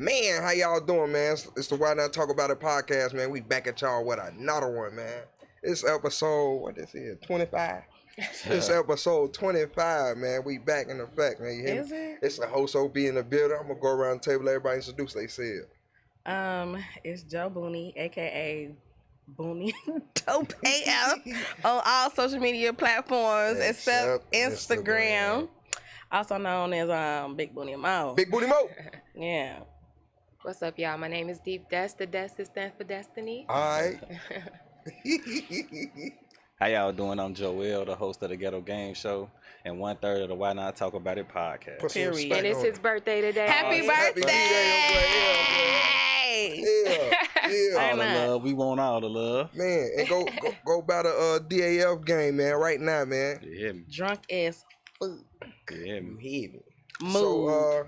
Man, how y'all doing, man? It's the Why Not Talk About It podcast, man. We back at y'all with another one, man. It's episode, what this is, 25? It's episode 25, man. We back in effect, man. You hear Is me? it? It's the host OB in the building. I'm going to go around the table, everybody introduce themselves. It's Joe Booney, aka Booney Dope AF on all social media platforms except Instagram. Also known as Big Booty Mo. Big Booty Mo. Yeah. What's up, y'all? My name is Deep Dust. The Dust stands for Destiny. All right. How y'all doing? I'm Joel, the host of the Ghetto Game Show, and 1/3 of the Why Not Talk About It podcast. Put some Period. respect And it's on his it. birthday today. Happy Happy birthday! Yeah. All the Amen. love. We want all the love. Man, and go by the DAF game, man, right now, man. You hear me? Drunk as fuck. You hear me? hear me. Move. So,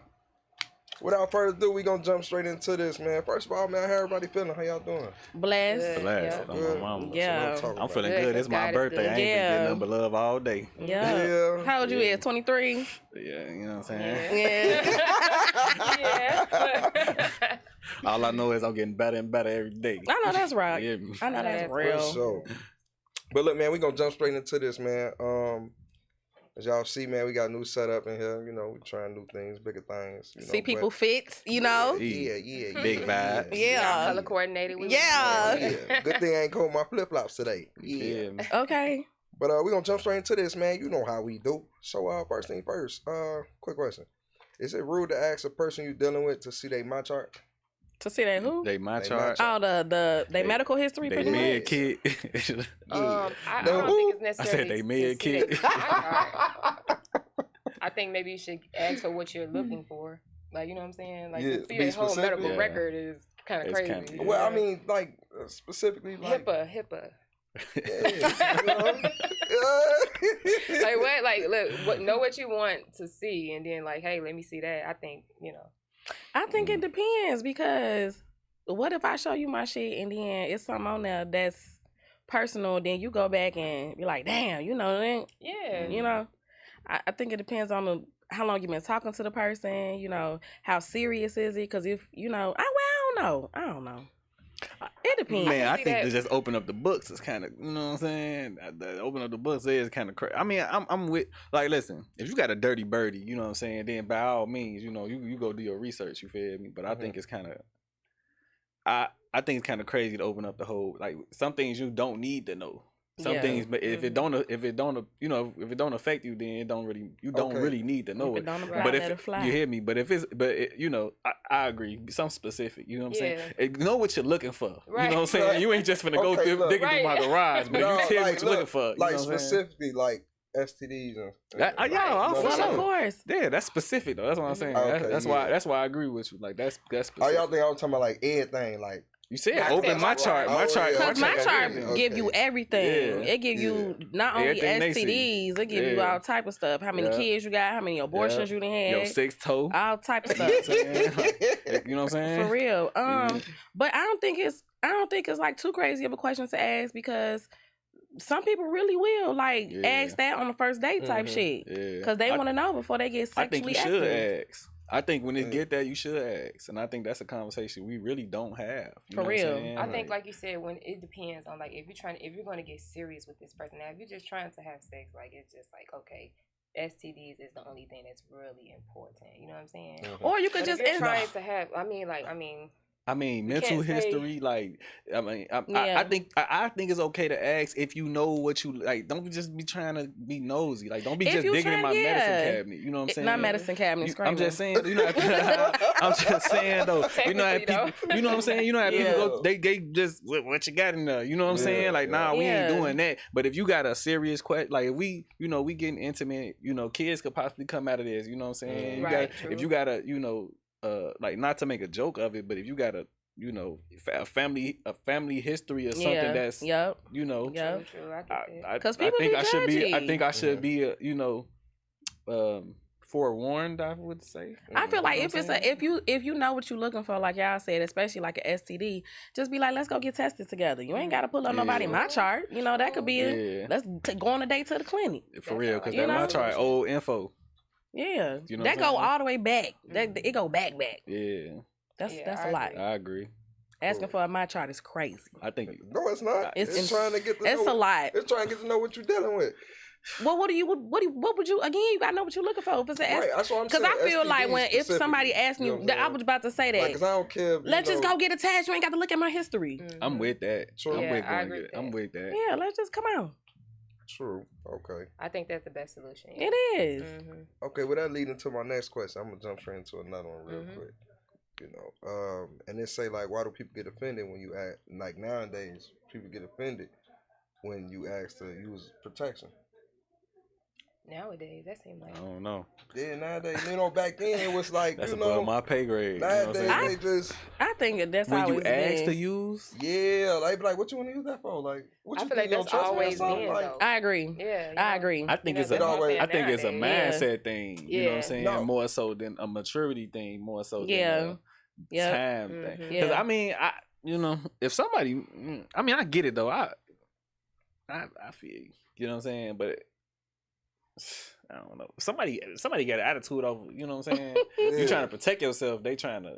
without further ado, we gonna jump straight into this, man. First of all, man, how everybody feeling? How y'all doing? Blessed. Good. Blessed. Yeah. I'm Good. my mama. Yeah. That's what I'm talking I'm about. feeling Good, good. 'cause It's my God is birthday. good. I ain't been Yeah. getting nothing but love all day. Yeah. Yeah. How old you Yeah. is? 23? Yeah, you know what I'm saying? Yeah. Yeah. All I know is I'm getting better and better every day. I know that's right. You hear me? I know that's That's For real. sure. But look, man, we gonna jump straight into this, man. As y'all see, man, we got a new setup in here. You know, we trying new things, bigger things. You know, See people but- fits, you know? Yeah. Big vibes. Yeah. Color coordinated. Yeah. Yeah. Good thing I ain't cold my flip flops today. You Yeah. hear me? Okay. But we gonna jump straight into this, man. You know how we do. So first thing first, quick question. Is it rude to ask a person you dealing with to see their my chart? To see that who? They my They chart. my Oh, they They- medical history They pretty mid much? kid. I No. don't think it's I necessary. said they mid kid. I think maybe you should ask for what you're looking for. Like, you know what I'm saying? Like, Yeah, to see be their whole specific. medical Yeah. record is kind of It's crazy. kinda- Well, I mean, like specifically, like HIPAA. Yeah, you know? Yeah. Like, what? Like, look, know what you want to see, and then, like, hey, let me see that. I think, I think it depends because what if I show you my shit and then it's something on there that's personal, then you go back and be like, damn, then, yeah. I think it depends on how long you've been talking to the person, how serious is it? Because if, I don't know. It depends. Man, I see think that. to just open up the books is kind of, you know what I'm saying? Open up the books is kind of crazy. I mean, I'm with, like, listen, if you got a dirty birdie, you know what I'm saying, then by all means, you go do your research, you feel me? But I think it's kind of, I think it's kind of crazy to open up the whole, like, some things you don't need to know. Some Yeah. things, but if it don't affect you, then you don't Okay. really need to know If it. it don't apply, But let if it fly. you hear me, but if it's, I agree. Some specific, you know what I'm saying? Yeah. Know what you're looking for. You Right. know what I'm saying? Right. You ain't just finna go Okay, through look. digging through my Right. garage, but No, you tell me like, what you're looking look, for. You like know what I'm saying? specifically, like STDs and Yeah, right. I'll You know what I'm Well, follow. of saying? course. Yeah, that's specific though. That's what I'm saying. Okay, That's yeah. why I agree with you. Like that's Oh, specific. y'all think I was talking about like everything, like You said I open said my my chart. chart. My Oh, chart. yeah. Because my got chart everything. give you everything. Yeah. It give you not only Everything they see. STDs, it give you Yeah. all type of stuff. How many Yeah. kids you got, how many abortions you done had, Your six toe. all type of You know what I'm stuff. saying? Like, you know what I'm saying? For real. Mhm. But I don't think it's like too crazy of a question to ask because some people really will Yeah. ask that on the first date type Mhm. shit. Yeah. Because they I- want to know before they get I think sexually you should active. ask. I think when it Yeah. get there, you should ask, and I think that's a conversation we really don't have. You For know what I'm real. saying? I think, like you said, when it depends on, like, if you're going to get serious with this person. Now, if you're just trying to have sex, like, it's just like, okay, STDs is the only thing that's really important. You know what I'm saying? Or you But could if just you're end trying to have, I mean, we mental can't say- history, like, I Yeah. think it's okay to ask if you know what you like. Don't just be trying to be nosy. Like, don't be If just you digging in my trying- yeah. medicine cabinet. You know what I'm saying? not medicine cabinet. You- Screaming. I'm just saying, I'm just saying though. You know how Technically, people, you know what I'm saying? You know how Yeah. people go, they just what you got in there. You know what I'm Yeah, saying? Like, nah, we ain't Yeah. doing that. But if you got a serious question, like if we getting intimate, kids could possibly come out of this. You know what I'm saying? You Right, got, true. if you got a, like, not to make a joke of it, but if you got a, a family history or something Yeah. that's, Yep. Yeah. True, I get that. 'Cause people think be I should be. I judgy. think I should be. Forewarned, I would say. I feel like You know if what it's I'm saying? if you know what you're looking for, like y'all said, especially like an STD, just be like, let's go get tested together. You ain't gotta pull up nobody Yeah. my chart. That could be Yeah. let's go on a date to the clinic. For real, because You that know? my chart old info. Yeah, You know that what I'm go saying? all the way back. That it go back. Yeah. That's Yeah, a I lot. agree. I agree. Asking for a my chart is crazy. I think No, it's not. It's trying to get to It's know. a lot. It's trying to get to know what you're dealing with. Well, what would you again? You gotta know what you're looking for. If it's Right, that's what I'm saying. Because I feel like STD if somebody specifically, asking you you, know what I'm I saying? was about to say that. Like, 'cause I don't care. If, Let's just go get attached. You ain't got to look at my history. I'm with that. True. I'm Yeah, with I going agree to with get. I'm that. with that. Yeah, let's just come on. True. Okay. I think that's the best solution. It is. Okay. Well, that leading to my next question. I'm gonna jump straight into another one real Mhm. quick. You know, and they say like, why do people get offended when you act like nowadays? People get offended when you ask to use protection. Nowadays, that seems like I don't know. Yeah, nowadays, you know, back then it was like, That's you above know, my pay grade. You know what I'm nowadays saying? they just, I think that's When you always ask been. to use, yeah, like, be like, what you want to use that for? Like, what I you feel think like you that's don't trust me or always something? been Like, though. I agree. Yeah, you I know. agree. I think You it's know, that's what I'm saying I think it's a nowadays. mindset thing. You know what I'm Yeah. saying? No. More so than a maturity thing. More so Yeah. than a Yeah. time thing. Mhm. Because Yeah. I mean, if somebody, I mean, I get it though. I feel you. You know what I'm saying? But I don't know. Somebody got an attitude over. You know what I'm saying? You yeah. trying to protect yourself. They trying to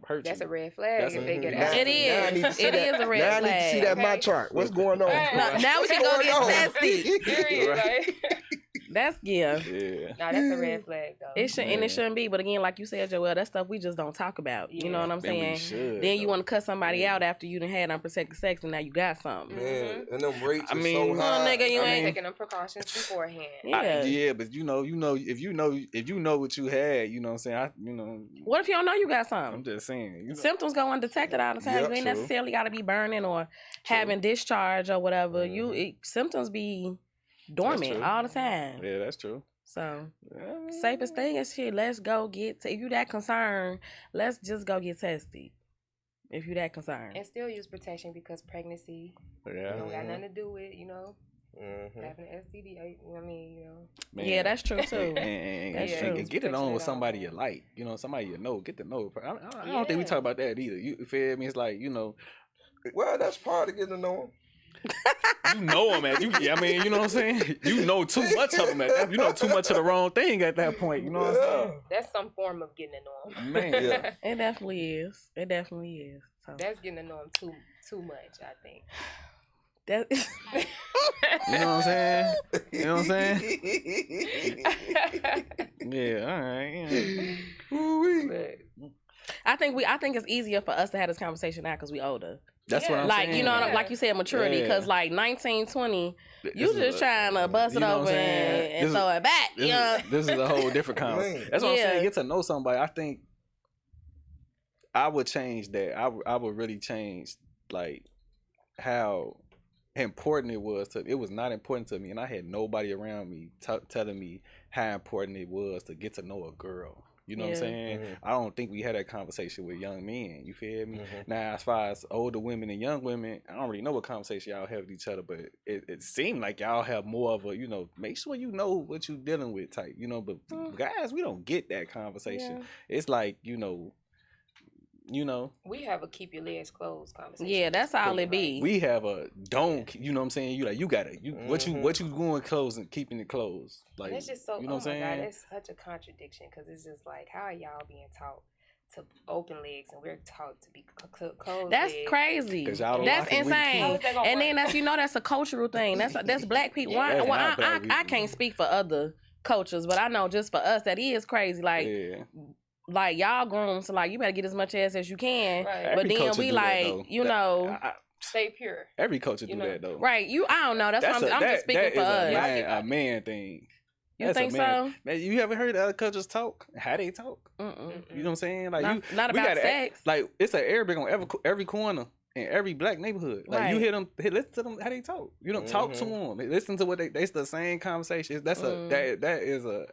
hurt That's you. a red flag That's if a- they get Now- out. It now I is. need to see It that. is a red Now I need to see that flag. my chart. What's going on? Right. Now we What's can go going get on? tested. Period. Right. Like, That's yeah. Yeah. nah, that's a red flag though. It should and Man. it shouldn't be. But again, like you said, Joel, that stuff we just don't talk about. You know Yeah. what I'm Then we saying? should, Then you though. want to cut somebody Yeah. out after you done had unprotected sex and now you got something. Man, and them rates I are mean, so high. nigga, you I ain't- mean, taking them precautions beforehand. Yeah. Yeah, but if you know what you had, you know what I'm saying? What if you don't know you got I'm something? just saying. You know, Symptoms go undetected all the time. Yep, you ain't true. necessarily got to be burning or having discharge or whatever. Symptoms be dormant true. all the time. yeah, that's true. So Yeah. safest thing is shit. Let's go get. If you that concerned, let's just go get tested. If you that concerned. And still use protection because pregnancy Yeah. don't got nothing to do with, Mhm. having an STD. I mean, Man. Yeah, that's true too. And That's true. get it on with somebody you Protection like. You know, somebody you know. Get to know. I don't think we Yeah. talk about that either. You feel me? It's like, Well, that's part of getting to know 'em. you know them at you. I mean, you know what I'm saying? You know too much of them at that. You know too much of the wrong thing at that point. You know what I'm saying? that's some form of getting to know them. Man, Yeah. It definitely is. It definitely is. So That's getting to know them too much, I think. that You know what I'm saying? You know what I'm saying? Yeah, all right. Yeah. Ooh-wee. But I think it's easier for us to have this conversation now because we older. That's what Yeah. I'm Like saying. you know, what I'm- Yeah. like you said, maturity. Yeah. Because like 19, 20, This you is just a- trying to bust you it know what open I'm saying? and This throw it back. This, Yeah. this is a whole different conversation. Man. That's what I'm Yeah. saying. Get to know somebody. I think I would change that. I would really change like how important it was to. It was not important to me, and I had nobody around me telling me how important it was to get to know a girl. You know what I'm Yeah. saying? Mhm. I don't think we had that conversation with young men. You feel me? Mhm. Now, as far as older women and young women, I don't really know what conversation y'all have with each other, but it seemed like y'all have more of a, make sure you know what you're dealing with type, but guys, we don't get that conversation. Yeah. It's like, we have a keep your legs closed conversation. Yeah, that's all it be. we have a don't, you know what I'm saying? You gotta, what Mhm. you going closed and keeping it closed. Like, That's just so. you know what I'm oh my saying? God, that's such a contradiction because it's just like, how are y'all being taught to open legs and we're taught to be closed? That's legs? crazy. 'Cause y'all don't That's like it when you insane. How is that gonna And then work? that's a cultural thing. That's black people. Yeah. Well, That's well, not black I people. can't speak for other cultures, but I know just for us that is crazy. Like Yeah. like y'all grown, so like you better get as much ass as you can. Right. But Every then culture we do that, like, though. you know, Stay pure. Every culture You do know, that though. right? I don't know. That's what I'm just speaking for us. Yeah. A man thing. You That's a think man. so? Man, you ever heard other cultures talk? How they talk? Mm-mm. You know what I'm saying? Like Not we about gotta sex. like it's an Arabic on every corner in every black neighborhood. Like you Right. hear them, listen to them how they talk. You don't talk to them. Listen to what it's the same conversation. That's that is a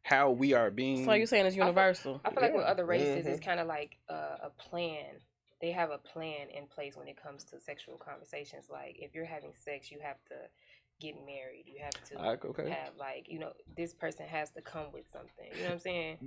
how we are being. So you're saying it's universal? I feel like with Yeah. other races, it's kind of like a plan. They have a plan in place when it comes to sexual conversations. Like if you're having sex, you have to get married. You have to have like, you know, this person has to come with something. You know what I'm saying?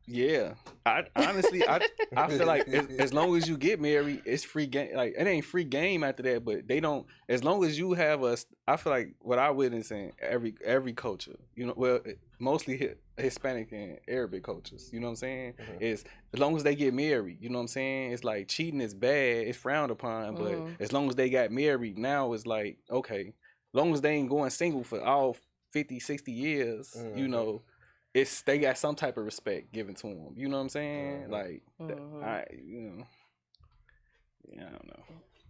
Yeah. I honestly, I feel like as long as you get married, it's free game. Like it ain't free game after that, but they don't. As long as you have I feel like what I witness in every culture, you know, well, mostly Hispanic and Arabic cultures. You know what I'm saying? Mhm. Is as long as they get married, you know what I'm saying? It's like cheating is bad, it's frowned upon, but as long as they got married, now it's like okay. Long as they ain't going single for all 50, 60 years, you know, they got some type of respect given to them. You know what I'm saying? Like, I don't know.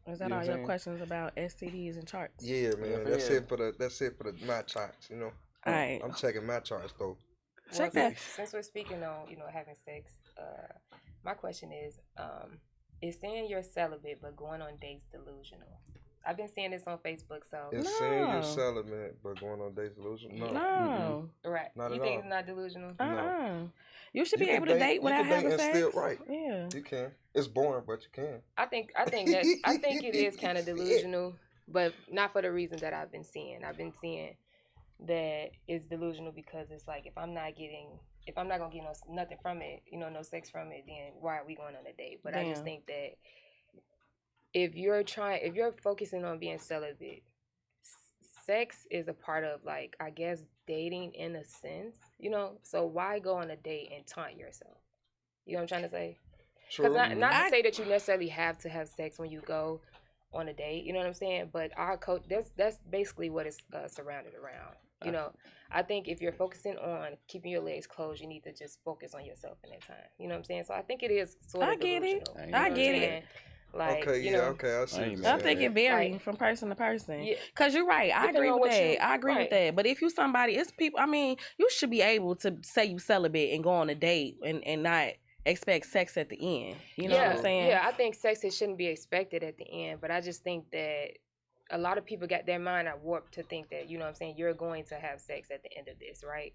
Is that all your questions about STDs and charts? Yeah, man. That's it for the my charts. You know. All right. I'm checking my charts though. Check that. Since we're speaking on, you know, having sex, my question is saying you're celibate but going on dates delusional? I've been seeing this on Facebook, so It's saying you're celibate but going on dates delusional. No. Right. Not you at think all. it's not delusional? No. You should be able to date without having sex. Still, right. Yeah. You can. It's boring, but you can. I think it is kind of delusional, but not for the reason that I've been seeing. I've been seeing that it's delusional because it's like if I'm not gonna get nothing from it, you know, no sex from it, then why are we going on a date? But I just think that if you're focusing on being celibate, sex is a part of, like, I guess, dating in a sense, you know? So why go on a date and taunt yourself? You know what I'm trying to say? Because not to say that you necessarily have to have sex when you go on a date, you know what I'm saying? But our coach, that's basically what it's surrounded around. You know, I think if you're focusing on keeping your legs closed, you need to just focus on yourself in that time. You know what I'm saying? So I think it is sort of delusional. I get it. Like, okay, you know, okay, I see. I think it varies from person to person. Cause you're right. I agree with that. I agree with that. But if you somebody, it's people. I mean, you should be able to say you celibate and go on a date and not expect sex at the end. You know what I'm saying? Yeah, I think sex shouldn't be expected at the end. But I just think that a lot of people got their mind warped to think that, you know what I'm saying, you're going to have sex at the end of this, right?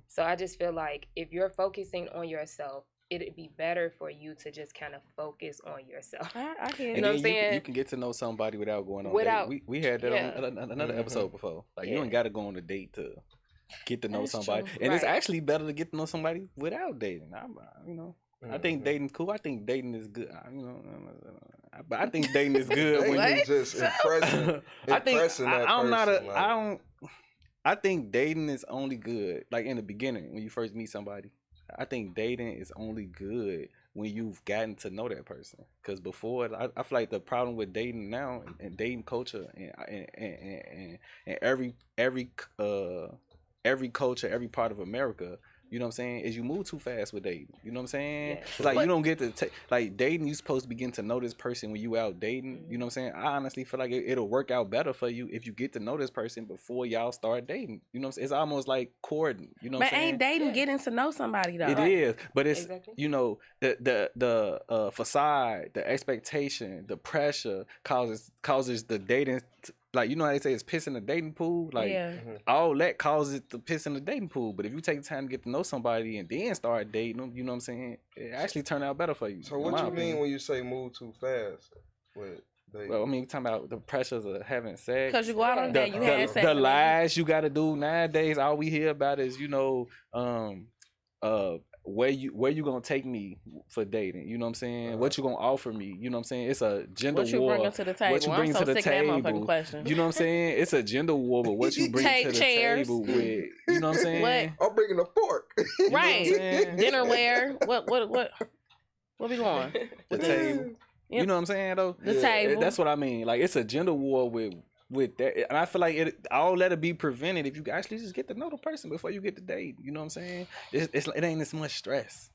So I just feel like if you're focusing on yourself, it'd be better for you to just kind of focus on yourself. I get it. You know what I'm saying? You can get to know somebody without going on a date. We had that on another episode before. Like, you ain't got to go on a date to get to know somebody. True. And it's actually better to get to know somebody without dating. You know, I think dating cool. I think dating is good. You know, but I think dating is good when you just impressing I think dating is only good like in the beginning when you first meet somebody. I think dating is only good when you've gotten to know that person. Because before, I feel like the problem with dating now and dating culture and every culture, every part of America, you know what I'm saying, is you move too fast with dating. You know what I'm saying? Yeah. It's like you don't get to like dating. You supposed to begin to know this person when you out dating. You know what I'm saying? I honestly feel like it'll work out better for you if you get to know this person before y'all start dating. You know what I'm saying? It's almost like courting. You know what I'm saying? But ain't dating getting to know somebody though? It is, but it's you know the facade, the expectation, the pressure causes the dating. Like, you know how they say it's piss in the dating pool? Like, all that causes it to piss in the dating pool. But if you take the time to get to know somebody and then start dating them, you know what I'm saying? It actually turn out better for you. So what you mean when you say move too fast with dating? Well, I mean, you're talking about the pressures of having sex. Because you go out on a date, you have sex. The lies you got to do nowadays, all we hear about is, you know, where you gonna take me for dating? You know what I'm saying? What you gonna offer me? You know what I'm saying? It's a gender war. What you bringing to the table? What you bring to the table? Question. You know what I'm saying? It's a gender war, but what you bring to the table with? You know what I'm saying? I'm bringing a fork. Right. Dinnerware. What we going? The table. You know what I'm saying though? The table. That's what I mean. Like, it's a gender war with that, and I feel like all that'll be prevented if you actually just get to know the person before you get to date. You know what I'm saying? It ain't as much stress.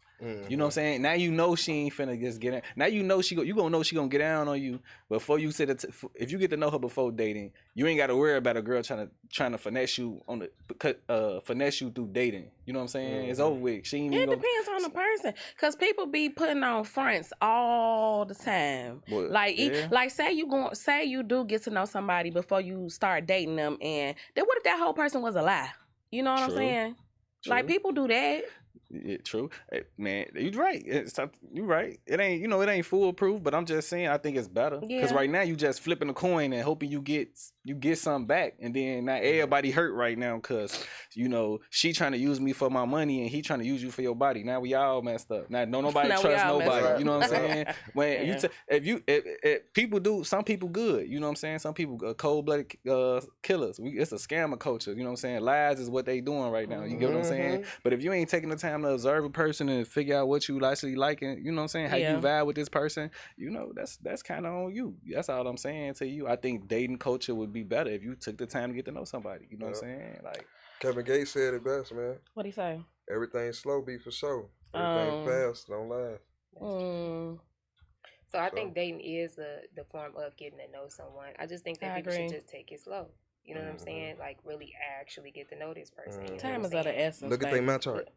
You know what I'm saying? Now you know she ain't finna just get in. Now you know you gonna know she gonna get down on you before you sit. If you get to know her before dating, you ain't got to worry about a girl trying to finesse you finesse you through dating. You know what I'm saying? It's over with. She ain't. It depends on the person, cause people be putting on fronts all the time. What? Like say you do get to know somebody before you start dating them, and then what if that whole person was a lie? You know what I'm saying? True. Like, people do that. Yeah, true, man. You're right. You're right. It ain't foolproof, but I'm just saying I think it's better because right now you just flipping a coin and hoping you get you get something back, and then now everybody hurt right now because she trying to use me for my money and he trying to use you for your body. Now we all messed up. Now nobody Now we trust all messed nobody. up. You know what I'm saying? When if people do, some people good. You know what I'm saying? Some people cold-blooded killers. It's a scammer culture. You know what I'm saying? Lies is what they doing right now. You get what I'm saying? But if you ain't taking the time to observe a person and figure out what you actually like, and you know what I'm saying, how you vibe with this person, that's kind of on you. That's all I'm saying to you. I think dating culture would be better if you took the time to get to know somebody. You know what I'm saying? Like Kevin Gates said it best, man. What'd he say? Everything slow be for show. Everything fast don't last. So I think dating is the form of getting to know someone. I just think that people should just take it slow. You know what I'm saying? Like really actually get to know this person. You know Time is of the essence. Look at my chart.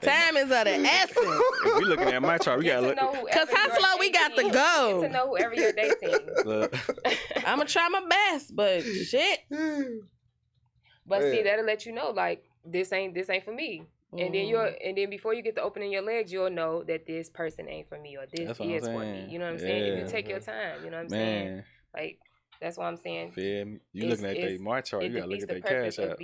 Time is of the essence. If we looking at my chart, we gotta look. Cause how slow we got to go. Get to know whoever you're dating. I'm gonna try my best, but shit. But see, that'll let you know like this ain't for me. And then before you get to opening your legs, you'll know that this person ain't for me or this is for me. You know what I'm saying? If you take your time, you know what I'm saying? Like that's why I'm saying. Feel me? You looking at their my chart, you gotta look at their cash app.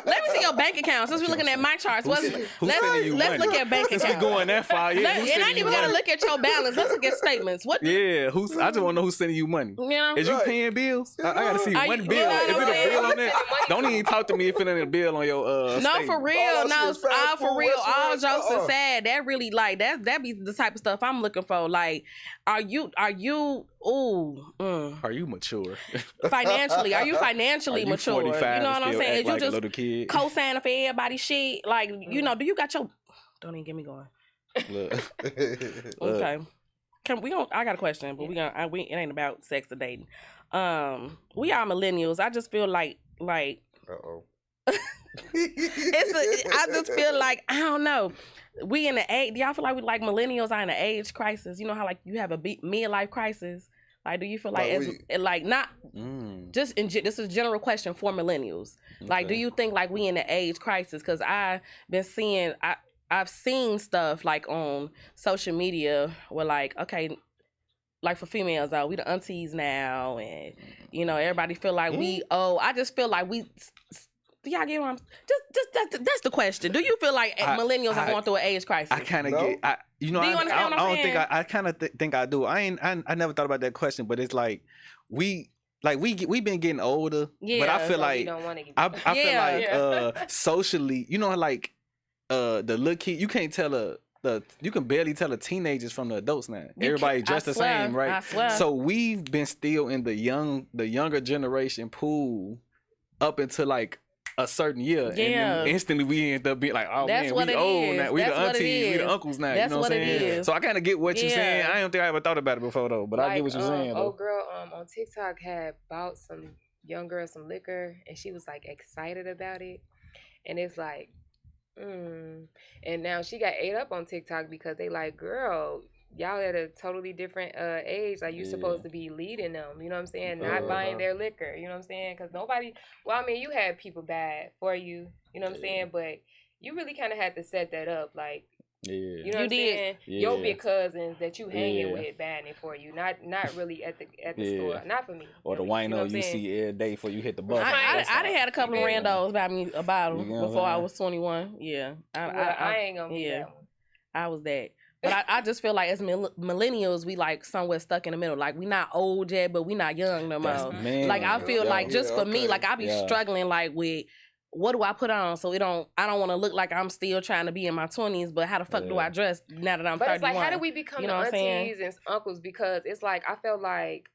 Let me see your bank account. Since we're looking at my charts, let's look at bank accounts. Since we going that far, and I ain't even gotta look at your balance. Let's look at statements. What? Yeah, I just want to know who's sending you money. Yeah. Is you paying bills? I gotta see one bill. If it's a bill on there, don't even talk to me if it ain't a bill on your No, statement. for real. No, all for real. All jokes aside, that really like that be the type of stuff I'm looking for. Like, are you Are you mature? Financially, are you financially mature? You know what I'm saying? Is you just co-signing for everybody's shit? Like, do you got your... Don't even get me going. Look. Okay. I got a question, but it ain't about sex or dating. We are millennials. I just feel like Uh-oh. I just feel like, I don't know. We in the age, do y'all feel like we like millennials are in an age crisis? You know how like you have a midlife crisis? Like, do you feel like this is a general question for millennials. Okay. Like, do you think like we in the age crisis? Because I've seen stuff like on social media where like, okay, like for females we the aunties now, and everybody feel like we I just feel like we. Do y'all get what I'm? That's the question. Do you feel like millennials are going through an age crisis? I kind of get. Do you understand what I'm saying? I kind of think I do. I never thought about that question, but it's like we been getting older. Yeah, but I feel like I feel like socially, like the little kid, you can't tell you can barely tell the teenagers from the adults now. Everybody dressed the same, right? I swear. So we've been still in the younger generation pool up until like a certain year, and then instantly we end up being like, oh man, we old now. We the aunties, we the uncles now. That's you know what I'm saying? So I kind of get what you're saying. I don't think I ever thought about it before though, but I get what you're saying. Old girl on TikTok had bought some young girl some liquor, and she was like excited about it, and it's like, and now she got ate up on TikTok because they like, girl, y'all at a totally different age. Like, you supposed to be leading them, you know what I'm saying? Not buying their liquor, you know what I'm saying? Because you had people bad for you, you know what I'm saying? But you really kind of had to set that up, like, you know what I'm saying? Your big cousins that you hanging with buying it for you, not really at the store. Not for me. Or the wino you see every day before you hit the bus. I done had a couple of randos buy me a bottle before I was 21. Yeah. I ain't gonna be that one. I was that. But I just feel like as millennials, we like somewhere stuck in the middle. Like, we not old yet, but we not young no more. Like, I feel like just for me, like I be struggling like with what do I put on so I don't want to look like I'm still trying to be in my 20s, but how the fuck do I dress now that I'm 31? But it's like, how do we become aunties and uncles? Because it's like, I felt like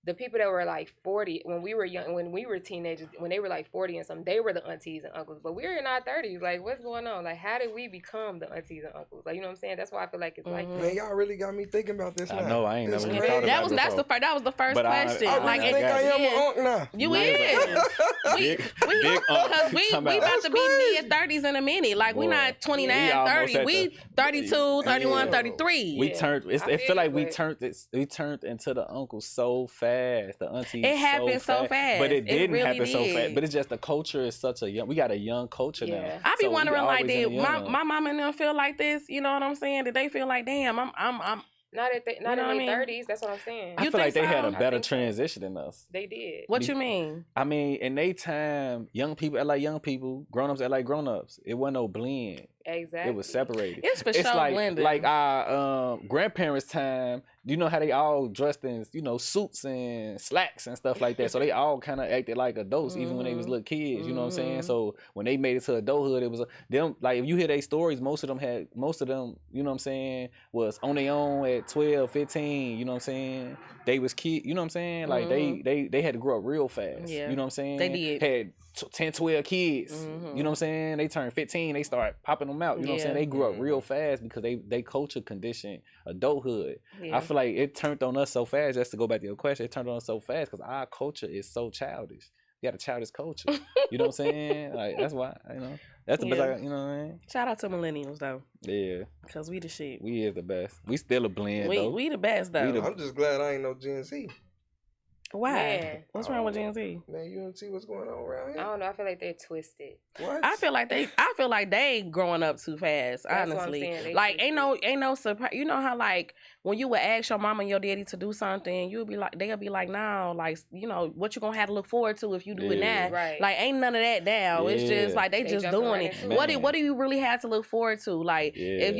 the people that were like 40 when we were young, when we were teenagers, when they were like 40 and something, they were the aunties and uncles. But we're in our 30s. Like, what's going on? Like, how did we become the aunties and uncles? Like, you know what I'm saying? That's why I feel like it's like, man, y'all really got me thinking about this now. I know, I ain't never thought about that was the first question. I think I am an uncle now. You is. Because we about to be mid-30s in a minute. Like, we not 29, 30. We 32, 31, 33. We turned, it feel like we turned into the uncle so fast. The aunties. It happened so fast. But it didn't happen so fast. But it's just the culture is such a we got a young culture now. I be wondering, like, did my mama and them feel like this? You know what I'm saying? Did they feel like, damn, I'm Not in You know their what I mean? 30s. That's what I'm saying. I You feel like think they had so? a I better think so. transition than us. They did. What you mean? I mean, in they time, young people act like young people, grown ups act like grown ups. It wasn't no blend. Exactly. It was separated. It's for It's sure like blending. like our grandparents' time. You know how they all dressed in suits and slacks and stuff like that. So they all kind of acted like adults even when they was little kids. You know what I'm saying? So when they made it to adulthood, it was them. Like if you hear their stories, most of them, you know what I'm saying, was on their own at 12, 15. You know what I'm saying? They was kids. You know what I'm saying? Like they had to grow up real fast. Yeah. You know what I'm saying? They did. Had 10, 12 kids. You know what I'm saying? They turned 15, they start popping them out. You know what I'm saying? They grew up real fast because they culture conditioned adulthood. Yeah. I feel like it turned on us so fast, just to go back to your question, it turned on us so fast because our culture is so childish. We got a childish culture. You know what I'm saying? Like that's why, that's the best, you know what I mean? Shout out to millennials though, Yeah. because we the shit. We is the best. We still a blend though. We the best though. I'm just glad I ain't no Gen Z. Why? Man. What's wrong with Gen Z? Man, you don't see what's going on around I here? don't know. I feel like they're twisted. What? I feel like they growing up too fast. That's what I'm Honestly, saying. They like twisted. ain't no surprise. You know how like when you would ask your mama and your daddy to do something, they'll be like, no, like what you gonna have to look forward to if you do it now. Right. Like ain't none of that now. It's Yeah. just like they just jumping doing right it. into What do you really have to look forward to? Like if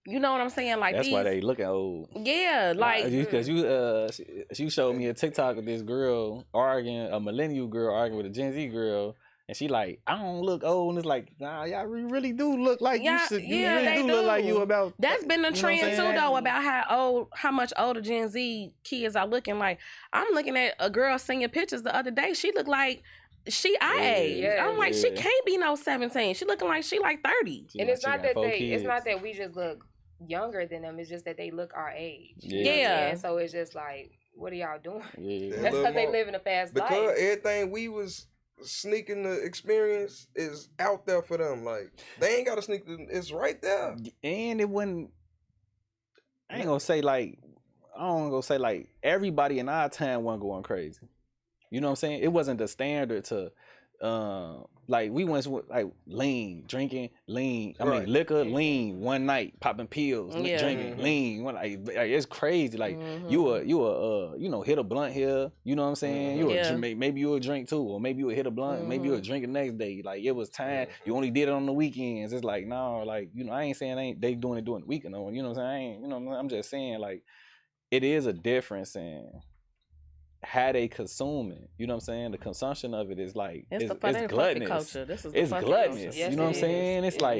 you know what I'm saying? Like That's why they looking old. Yeah, like because you showed me a TikTok of this girl arguing, a millennial girl arguing with a Gen Z girl, and she like, I don't look old, and it's like, nah, y'all really do look like you should. You really they do look like you about. That's been the you know what I'm trend too, saying? though, about how much older Gen Z kids are looking. Like I'm looking at a girl singing pictures the other day. She looked like she our age. Yeah. I'm like, she can't be no 17. She looking like she like 30. And it's not that kids. it's not that we just look younger than them. It's just that they look our age. Yeah. And so it's just like, what are y'all doing? Yeah. That's because they live in a fast because life. everything we was sneaking the experience is out there for them. Like they ain't gotta sneak it's right there. And it wouldn't. I ain't gonna say like. I don't gonna say like everybody in our time wasn't going crazy. You know what I'm saying? It wasn't the standard to. Like we once like lean, drinking lean. I mean liquor, lean, one night, popping pills, drinking lean. Like it's crazy. Like you hit a blunt here. You know what I'm saying? Maybe you would drink too, or maybe you would hit a blunt. Maybe you would drink the next day. Like it was time. You only did it on the weekends. It's like no, like I ain't saying they doing it during the weekend. Or, you know what I'm saying? I'm just saying like it is a difference in how they consume it. You know what I'm saying? The consumption of it is like it's gluttonous. Culture. This is it's gluttonous. Yes, you know what I'm saying? It's like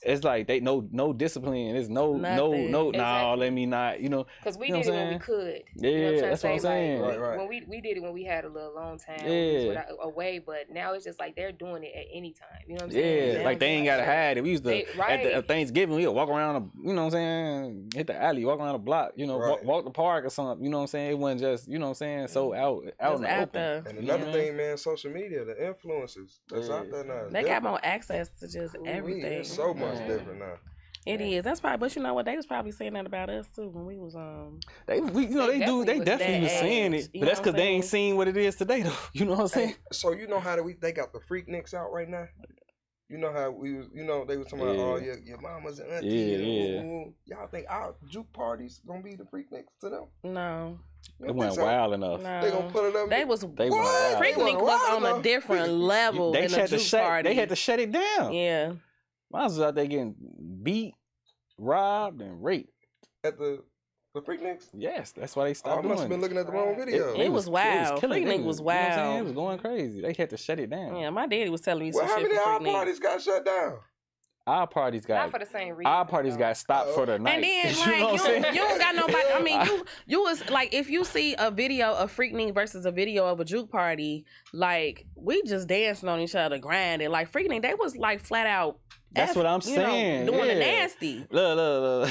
it's like they no discipline. It's no let me not, because we you know did it when we could. Yeah, you know that's what I'm saying. Like, right. When we did it when we had a little long time away, but now it's just like they're doing it at any time. You know what I'm saying? Yeah, like they ain't gotta hide it. We used to at Thanksgiving we would walk around you know what I'm saying, hit the alley, walk around the block, walk the park or something, you know what I'm saying? It wasn't just, you know what I'm saying, so out in the open. And another thing, man, social media, the influencers that's out there now. They got more access to just everything. It's so much different now. It is. That's probably, but you know what? They was probably saying that about us too when we was They definitely was saying it, but that's because they ain't seen what it is today though. You know what I'm saying? So you know how they got the Freakniks out right now? You know how we was, they was talking about your mamas and auntie. Y'all think our juke parties gonna be the Freakniks to them? No. It wasn't wild enough. No. They gonna put it up. Freaknik was on a different level. They had to shut it down. Yeah. I was out there getting beat, robbed, and raped. At the Freakniks? Yes, that's why they stopped I doing it. must have been looking at the wrong video. It was wild. Freaknik was wild. You know what I'm saying? It was going crazy. They had to shut it down. Yeah, my daddy was telling me Well, some how shit many for our Freaknik. parties got shut down? Our parties got not for the same reason. Our parties got stopped for the night. And then you know what I'm saying? you don't got nobody. I mean, you was like, if you see a video of Freaknik versus a video of a juke party, like we just dancing on each other, grinding. Like Freaknik, they was like flat out. That's what I'm saying. Doing the nasty. Look.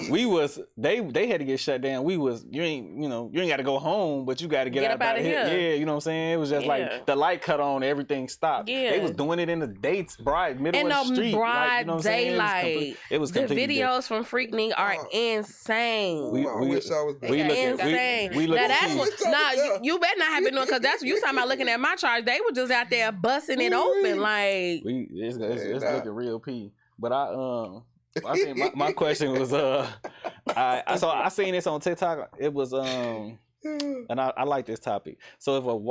We was they had to get shut down. We was you ain't got to go home, but you got to get out of here. Yeah, you know what I'm saying. It was just like the light cut on, everything stopped. Yeah, they was doing it in the middle of the street, broad daylight. It was the videos from Freaknik are insane. I wish I was insane. Now that's what. You better not have been doing because that's what you talking about. Looking at my charge, they were just out there busting it open like. It's looking real P. But I think my question was I seen this on TikTok. It was and I like this topic. So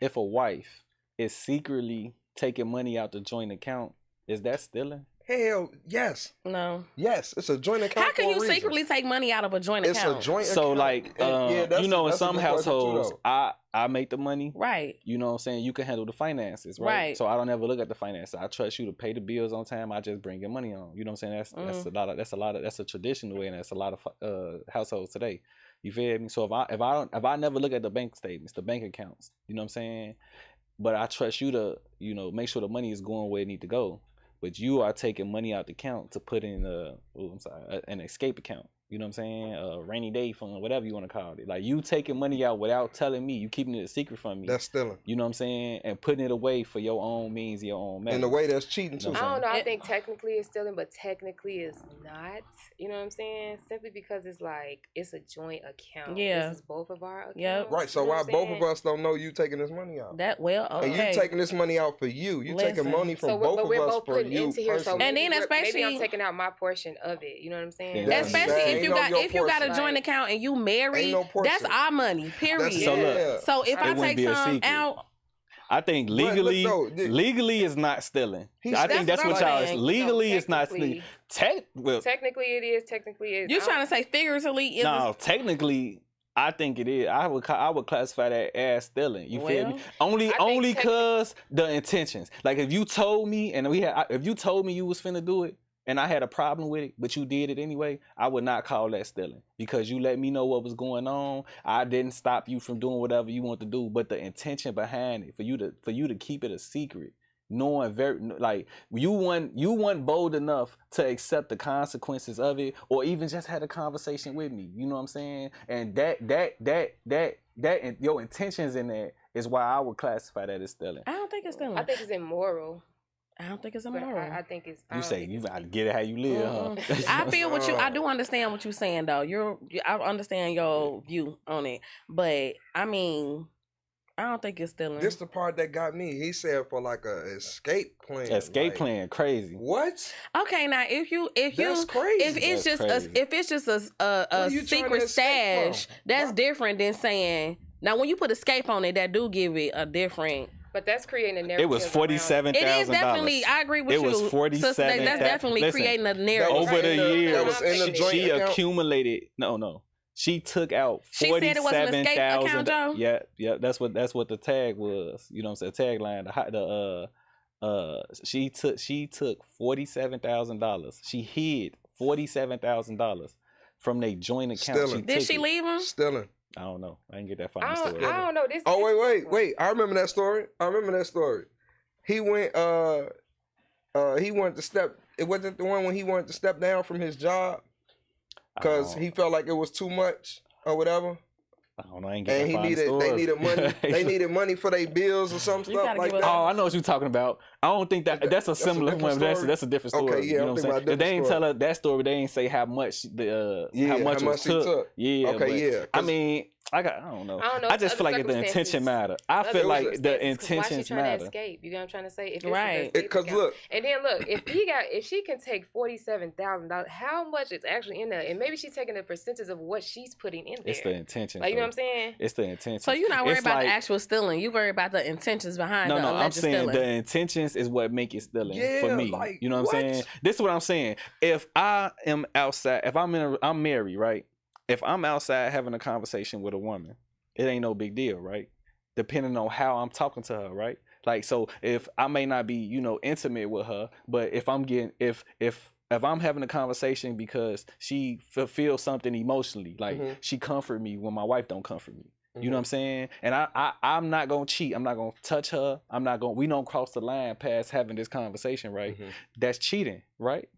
if a wife is secretly taking money out the joint account, is that stealing? Hell yes. No. Yes, it's a joint account. How can for a you reason. secretly take money out of a joint account? It's a joint So account. like And, you know, in that's a some good question too, households, though. I make the money. Right. You know what I'm saying? You can handle the finances, right? Right. So I don't ever look at the finances. I trust you to pay the bills on time. I just bring your money on. You know what I'm saying? That's a traditional way, and that's a lot of households today. You feel me? So if I never look at the bank statements, the bank accounts, you know what I'm saying? But I trust you to, you know, make sure the money is going where it need to go. But you are taking money out the account to put in an escape account. You know what I'm saying? A rainy day fund, whatever you want to call it. Like you taking money out without telling me, you keeping it a secret from me. That's stealing. You know what I'm saying? And putting it away for your own means, your own method. In a way, that's cheating too. No. I don't know. I think technically it's stealing, but technically it's not. You know what I'm saying? Simply because it's like it's a joint account. Yeah. This is both of our accounts. Yep. Right. So You know why what I'm both saying? of us don't know you taking this money out? That well, okay. And you taking this money out for you. You taking Listen. money from So both but we're of us both for putting you into here. So personally. And maybe then maybe I'm especially- taking out my portion of it. You know what I'm saying? Yeah. Especially That if ain't you no got your if you got a portion. joint account and you married, Ain't no portion. that's our money. Period. So look, Yeah. So if It I wouldn't take be a some secret. out, I think But look, legally, though, legally is not stealing. He's- I think That's that's what what I'm y'all is. saying. Legally, No, it's not stealing. technically it is. Technically it is. you trying to say figuratively is No, technically, I think it is. I would classify that as stealing. You feel me? Well, Only I think cause the intentions. Like if you told me and if you told me you was finna do it and I had a problem with it, but you did it anyway, I would not call that stealing because you let me know what was going on. I didn't stop you from doing whatever you want to do, but the intention behind it for you to keep it a secret. Knowing very like you weren't bold enough to accept the consequences of it, or even just had a conversation with me. You know what I'm saying? And that and your intentions in that is why I would classify that as stealing. I don't think it's stealing. I think it's immoral. I don't think it's But immoral. I think it's. I You don't say think you it's- gotta get it how you live, huh? I feel what you. I do understand what you're saying though. I understand your view on it, but I mean, I don't think it's stealing. This the part that got me. He said for like a escape plan. Escape like, plan, crazy. What? Okay, now if That's crazy. if it's That's just crazy. if it's just a are you trying to secret escape stash, from? that's Why- different than saying. Now, when you put escape on it, that do give it a different. But that's creating a narrative. It was around it. $47,000. It is definitely. I agree with It you. was sister, 47,000. That's definitely Listen, creating a That narrative. was Over the in the- years, that was in the joint she account? accumulated. No. She took out She said it was an escape account, 47,000. Joe? Yeah. That's what the tag was. You know what I'm saying? Tagline. She took $47,000. She hid $47,000 from their joint account. Stealing. Did took she it. leave him? Stealing. I don't know. I didn't get that I final don't, story. I don't know this. Oh this- wait. I remember that story. He went he wanted to step. It wasn't the one when he wanted to step down from his job because he felt like it was too much or whatever. I don't know. I ain't get And that final story. they needed money. They needed money for their bills or some You stuff gotta like give that. us- Oh, I know what you're talking about. I don't think that's a That's a similar different one. story? That's a different story. Okay, yeah, you know I'm what I'm thinking saying? about a If they ain't different tell us that story, they ain't say how much the Yeah, how much how was much he took. took. Yeah. Okay, but, yeah, I 'cause- mean, I don't know. I don't know. I just It's feel like other the intention circumstances. matter. I Other feel like the circumstances, 'cause why intentions she trying matter. to escape? You know what I'm trying to say? If it's Right. an escape Because account. look, And then look, if she can take $47,000, how much is actually in there? And maybe she's taking a percentage of what she's putting in there. It's the intention. Like you know though. what I'm saying? It's the intention. So you're not worried It's about like- the actual stealing. You worry about the intentions behind No, the I'm alleged saying stealing. the intentions is what make it stealing Yeah, for me. like, You know what I'm saying? what? This is what I'm saying. If I am outside, if I'm married, right? If I'm outside having a conversation with a woman, it ain't no big deal, right? Depending on how I'm talking to her, right? Like, so if I may not be, intimate with her, but if I'm getting, if I'm having a conversation because she feels something emotionally, like Mhm. she comfort me when my wife don't comfort me. You Mm-hmm. know what I'm saying? And I'm not gonna cheat. I'm not gonna touch her. We don't cross the line past having this conversation, right? Mhm. That's cheating, right?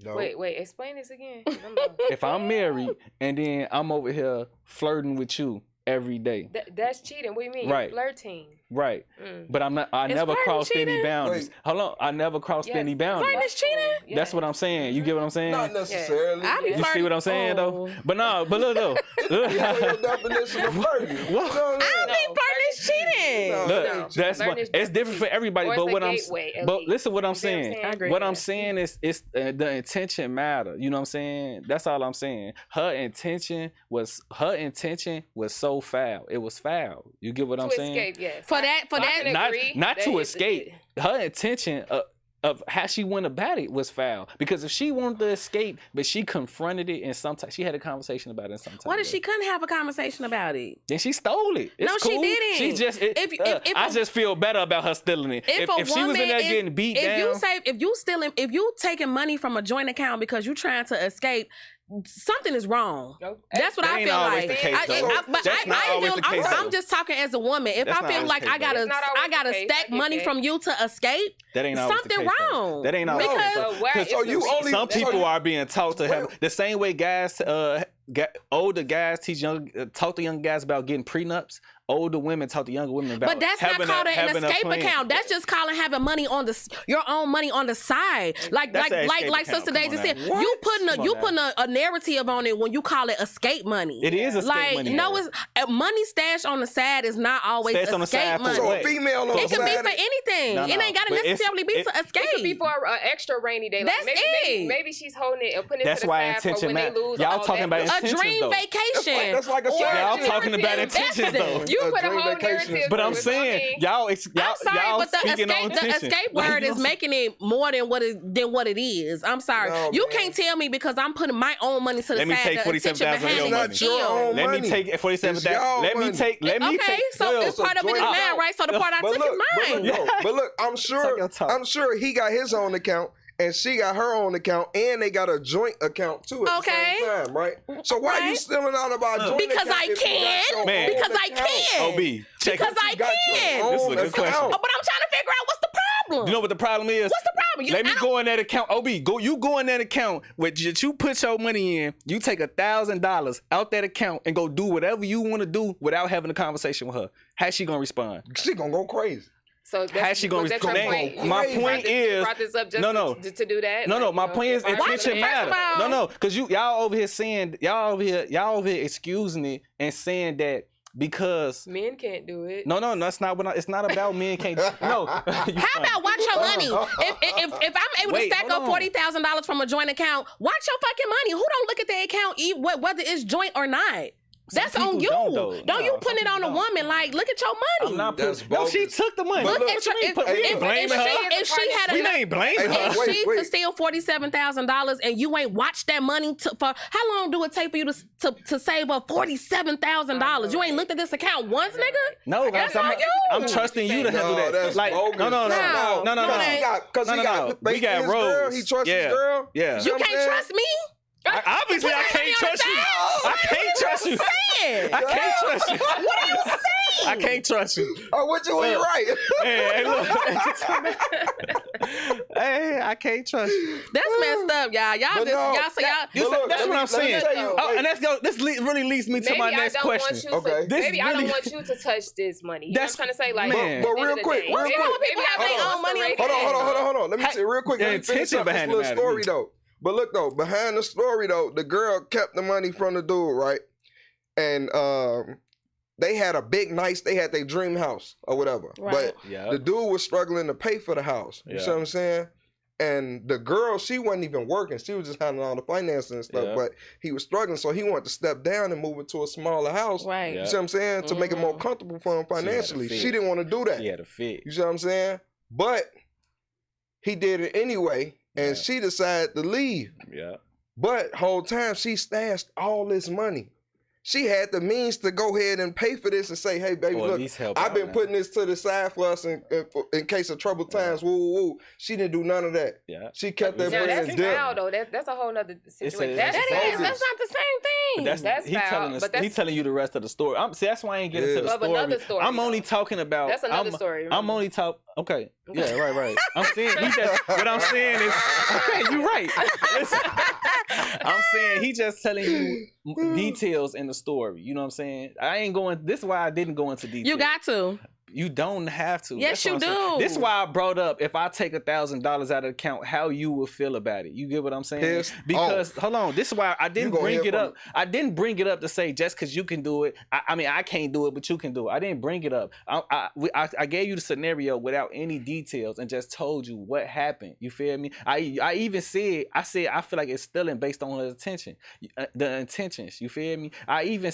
No. Wait, explain this again. I'm not- If I'm married and then I'm over here flirting with you every day, That's cheating. What do you mean? Right. You're flirting. right? Mm. But I Is never flirting crossed any cheating? boundaries. Wait. Hold on, I never crossed Yes. any boundaries. Flirting is cheating? That's what I'm Yes. saying. You get what I'm saying? Not necessarily. I be You You see what I'm saying though? But no, but look though. You know your definition of flirting. You know What? what I'm I saying? think flirting is cheating. different. No, Look, No. that's Flirting what is it's different for everybody. Or But it's what a I'm gateway, at but least. listen, what I'm You see what I'm saying. saying? I agree. What I'm saying is, it's the intention matter. You know what I'm saying? That's all I'm saying. Her intention was so foul. It was foul. You get what I'm To saying? escape, yes. For that, So I can Not agree not that to it's- escape. Her intention of how she went about it was foul. Because if she wanted to escape, but she confronted it, and sometimes she had a conversation about it. And sometimes what if she couldn't have a conversation about it? then she stole it. It's No, she cool. didn't. She just. If I a- just feel better about her stealing it. If If she was in there getting beat down, if you taking money from a joint account because you trying to escape, something is wrong. Nope. That's what That I ain't feel always like. the case, though. But That's not always the case, I'm though. just talking as a woman. If That's I not feel always like the case, though. It's not always I gotta the case. stack I get money that. from you to escape, that ain't always something the case, though. wrong. That ain't always the Because- case. But where So is you the- only- Some people are being taught to have Wait. the same way guys, older guys teach talk to young guys about getting prenups. Older women talk to younger women about. But that's not having called an having escape plan. account. That's just calling having money on your own money on the side. Like That's an escape account. Sister Come Daisy on said, now. you Come on putting now. a narrative on it when you call it escape money. It is escape like money. no, though. it's money stashed on the side is not always Stashed on the escape side for money. So what? a female on It the could be side. for anything. No, It no, ain't gotta but it's- necessarily be it- to escape. It could be for an extra rainy day. That's Like it. maybe she's holding it and putting it That's to the why side for intention when they matter. lose Y'all all talking that. about a intentions, dream though. vacation. That's like a Or side Y'all chick. talking about intentions, though. You A put a dream whole vacation is narrative. But I'm to it, so I saying mean, y'all I'm sorry, but the speaking on intentions. escape Like, word you is know- making it more than what it is. I'm sorry. No, You man. can't tell me because I'm putting my own money to the Let me side. take the 47,000 intention of your behind money. it It's not your is own ill. Let me money. take 47,000. It's y'all Let me money. take. Okay, so no, it's so part of it is joint mine, account. right? So the part I But took look, is mine. but look, I'm Talk your sure, talk. he got his own account and she got her own account, and they got a joint account too at Okay. the same time, right? So why you Right. stealing out of our joint Because account I if you got can. your Man. own Because I account? can. OB, check Because it. I You got your can. own This is a good account. question. Oh, but I'm trying to figure out what's the problem. You know what the problem is? What's the problem? Let me go in that account. OB, you go in that account with you put your money in. You take $1,000 out that account and go do whatever you want to do without having a conversation with her. How's she gonna respond? She gonna go crazy. So How's she gonna was that your respond? point? My You point is- brought this up just No. to do that. No, Like, my you know, point is if I- intention First matter. of all- No, because y'all over here saying y'all over here excusing it and saying that because Men can't do it. no, that's not what. It's not about men can't. No. How about watch your money? If I'm able Wait, to stack hold up on. $40,000 from a joint account, watch your fucking money. Who don't look at the account whether it's joint or not? Some That's on people you. don't, though. Don't you No, putting it some on a people woman? Like, look at your money. I'm not That's putting. No, she bogus. took the money. But Look, look, if she we ain't blaming her. if she had We enough, ain't blaming Hey, her. if wait, she wait. could steal $47,000 and you ain't watched that money for how long do it take for you to save up $47,000? You ain't looked at this account once, nigga. No, That's I'm, on you. I'm trusting you to handle that. that's Like, bogus. no. No. Because he No. got We faith got in his girl. roles. He trusts Yeah. his girl. Yeah. See You what I'm can't saying? trust me. Obviously, I can't trust you. I can't trust you. Saying. I can't trust you. What are you saying? I can't trust you. Oh, what you when you right? Hey, look. Hey, I can't trust you. That's messed up, y'all. Y'all But just no, y'all so y'all. You But said- look, that's let what me- I'm saying. let me tell you, Oh, wait. and this really leads me to Maybe my I next don't question. want you Okay. to. This Maybe I really- don't want you to touch this money. You know what I'm That's- trying to say? Like, Man. at But the end real of the quick, day, real maybe- quick. maybe I Hold don't on, want money to on- rate Hold it. on. Let me say real quick. The Let me finish intention up this behind little it matter story to me. though. But look though, behind the story though, the girl kept the money from the dude, right? And they had a big nice. They had their dream house or whatever. Right. But Yeah. the dude was struggling to pay for the house. You Yeah. see what I'm saying? And the girl, she wasn't even working. She was just handling all the finances and stuff. Yeah. But he was struggling, so he wanted to step down and move into a smaller house. Right. Yeah. You see what I'm saying? To make it more Mhm. comfortable for him had a financially. fit. She didn't want to do that. She had a fit. You see what I'm saying? But he did it anyway, and Yeah. she decided to leave. Yeah. But whole time she stashed all this money. She had the means to go ahead and pay for this and say, "Hey, baby, Or at look, least help I've out been now. putting this to the side for us in case of troubled Yeah. times." Woo, woo, woo. She didn't do none of that. Yeah. She kept that Now, Now money that's and foul dipped. though. That's a whole nother situation. that's That bogus. is. That's not the same thing. But That's he foul, telling us. but that's- He telling you the rest of the story. See, that's why I ain't getting Yeah. to the Of story. another story, I'm only though. talking about. That's another story. I'm only talk. Okay. Yeah. Right. I'm saying he just. What I'm saying is. Okay. You're right. Listen, I'm saying he just telling you details in the story. You know what I'm saying? I ain't going. This is why I didn't go into details. You got to. You don't have to. Yes, That's what you I'm saying. do. This is why I brought up if I take $1,000 out of the account, how you would feel about it. You get what I'm saying? Pissed Because off. hold on, this is why I didn't gonna bring hear it from- up. I didn't bring it up to say just because you can do it. I mean, I can't do it, but you can do it. I didn't bring it up. I gave you the scenario without any details and just told you what happened. You feel me? I even said I feel like it's stealing based on the intentions. You feel me? I even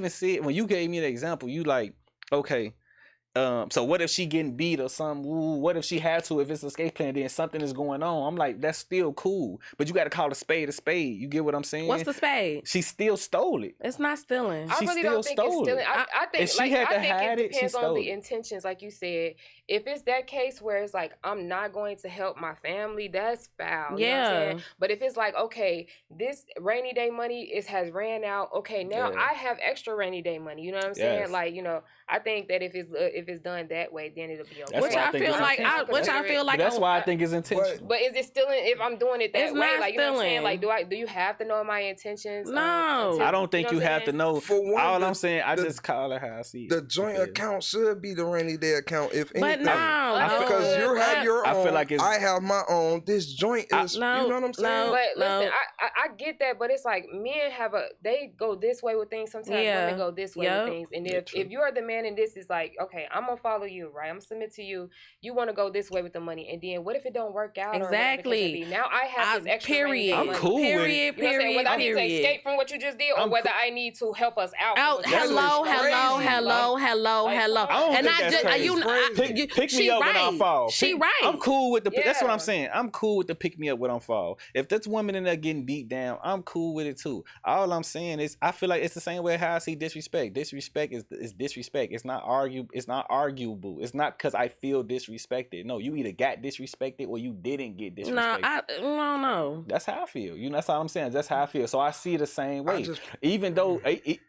said when you gave me the example, you like, okay. So what if she getting beat or something? Ooh, what if she had to? If it's an escape plan, then something is going on. I'm like, that's still cool, but you got to call a spade a spade. You get what I'm saying? What's the spade? She still stole it. It's not stealing. I She really still don't think it's stole stealing. it. I think If she like had to I think hide it it, she depends on stole the it. intentions, like you said. If it's that case where it's like I'm not going to help my family, that's foul. You know what I'm Yeah. saying? But if it's like, okay, this rainy day money has ran out. Okay, now Yeah. I have extra rainy day money. You know what I'm saying? Yes. Like, I think that if it's done that way, then it'll be okay. That's Which why I I think feel it's like, intentional. which I feel like, But that's why I think it's intentional. But is it stealing if I'm doing it that It's way? not Like, you know what I'm saying? stealing. Like, do you have to know my intentions? No. I don't think you have to know. For one, All the- I'm saying, I the- just call it how I see it. The joint Yeah. account should be the rainy day account, if but anything. no, Because you have your I own. feel like it's- I have my own. This joint is. No, you know what I'm saying? no. But listen, No. I get that, but it's like men they go this way with things. Sometimes Yeah. women go this way Yep. with things. And Yeah, if true. you are the man and this is like, okay, I'm gonna follow you, right? I'm gonna submit to you. You want to go this way with the money, and then what if it don't work out? Or whatever the case may Exactly. be? Now I have this extra rainy Period. day I'm money. cool with it. Period. You know what I'm saying? Period. Whether I need to Period. escape from what you just did, or I'm whether cool. I need to help us out. Out, from what you hello, just did. hello, crazy. hello, hello, Like, hello. I don't And think I that's just, crazy. you know, Pick me she up when I right. fall. She Pick- right. I'm cool with the. That's what Yeah. I'm saying. I'm cool with the pick me up when I fall. If this woman in there getting beat down, I'm cool with it too. All I'm saying is, I feel like it's the same way how I see disrespect. Disrespect is disrespect. It's not arguable. It's not because I feel disrespected. No, you either got disrespected or you didn't get No, disrespected. I don't know. That's how I feel. That's all I'm saying. That's how I feel. So I see it the same way. I just- Even though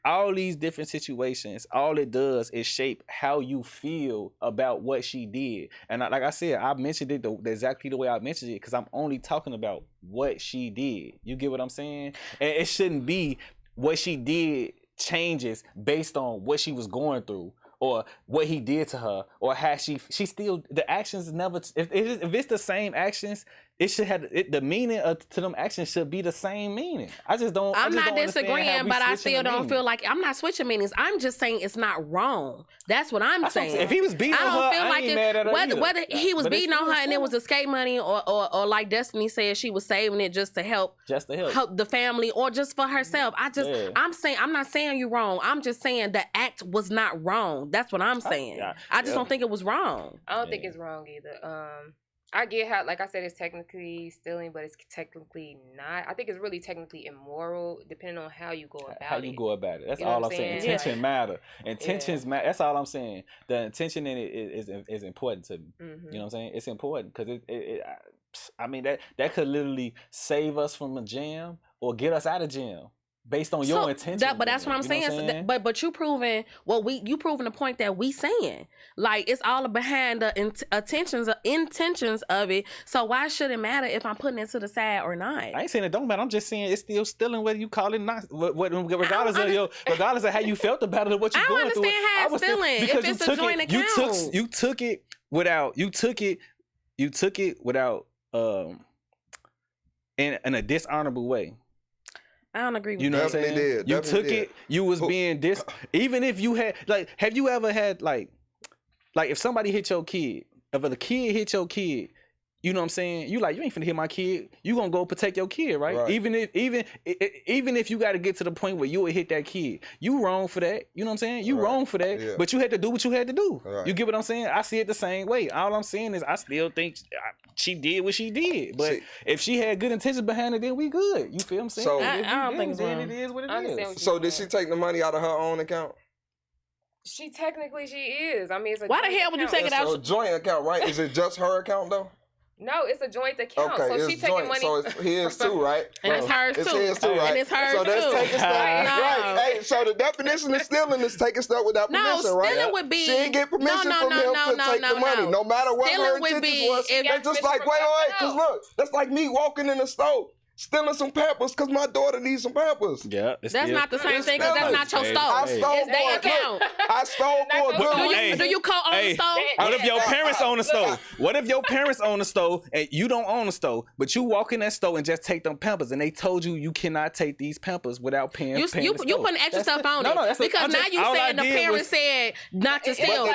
all these different situations, all it does is shape how you feel about what she did. And like I said, I mentioned it exactly the way I mentioned it because I'm only talking about what she did. You get what I'm saying? And it shouldn't be what she did changes based on what she was going through, or what he did to her, or how she still, the actions never, if it's the same actions, it should have the meaning to them actions should be the same meaning. I just don't. I'm I just not don't understand how disagreeing, we but I switching still the don't meaning. feel like I'm not switching meanings. I'm just saying it's not wrong. That's what I'm That's what I'm saying. saying. If he was beating I on don't her, feel I like ain't it, mad at her either. whether he was But it's beating on still her and it was stealing. escape money, or like Destiny said, she was saving it just to help Just to help. help the family or just for herself. Yeah. I'm not saying you're wrong. I'm just saying the act was not wrong. That's what I'm saying. I just yeah. don't think it was wrong. I don't think Yeah. it's wrong either. I get how, like I said, it's technically stealing, but it's technically not. I think it's really technically immoral, depending on how you go about How it. you go about it. That's You know all what I'm I'm saying. saying? Intention Like- matter. Intentions matter. That's all I'm saying. The intention in it is important to me. Mhm. You know what I'm saying? It's important because I mean that could literally save us from a jam or get us out of jam based on your intention. But that's what I'm saying. So but you proving you proving the point that we saying. Like it's all behind the intentions of it. So why should it matter if I'm putting it to the side or not? I ain't saying it don't matter. I'm just saying it's still stealing whether you call it not. Regardless of how you felt about it or what you're I don't going through. understand how I it's was still- stealing if because it's you a took joint it- account. You took it without in a dishonorable way. I don't agree with You know that. what I'm saying? Definitely did, You definitely took did. it. You was being even if you had have you ever had like if somebody hit your kid, if a kid hit your kid, you know what I'm saying? You ain't finna hit my kid. You gonna go protect your kid, right? Right. Even if you got to get to the point where you would hit that kid, you wrong for that. You know what I'm saying? You Right. wrong for that. Yeah. But you had to do what you had to do. Right. You get what I'm saying? I see it the same way. All I'm saying is I still think she did what she did. But See- if she had good intentions behind it, then we good. You feel what I'm saying? So- If I don't you think it's didn't, wrong. then it is what it I understand is. what So did she take the money out of her own account? She technically she is. I mean, it's a Why the joint hell would you account. take it out? It's a joint account, right? Is it just her account though? No, it's a joint account. Okay, so it's she taking joint. money. So it's his too, right? And it's hers It's too. his too, right? And it's hers so that's too. taking stuff. No. Right. Hey, so the definition of stealing is taking stuff without No, permission, right? stealing would be She didn't get permission no, from no, him no, to no, take no, the money, no. no matter what Stealing her would intentions be was. if- It's just permission like, from wait, someone because else. look, that's like me walking in the store stealing some Pampers because my daughter needs some Pampers. Yeah, That's not the same It's thing because that's not your Hey, store. I stole It's for their a account. good. I stole for a Do good. Do you, Hey. do you co-own the Hey. store? What if your parents own the store? Look. What if your parents own the store and you don't own the store, but you walk in that store and just take them Pampers and they told you cannot take these Pampers without paying You the store? putting extra stuff on no, it that's because now you saying the parents said not to steal. the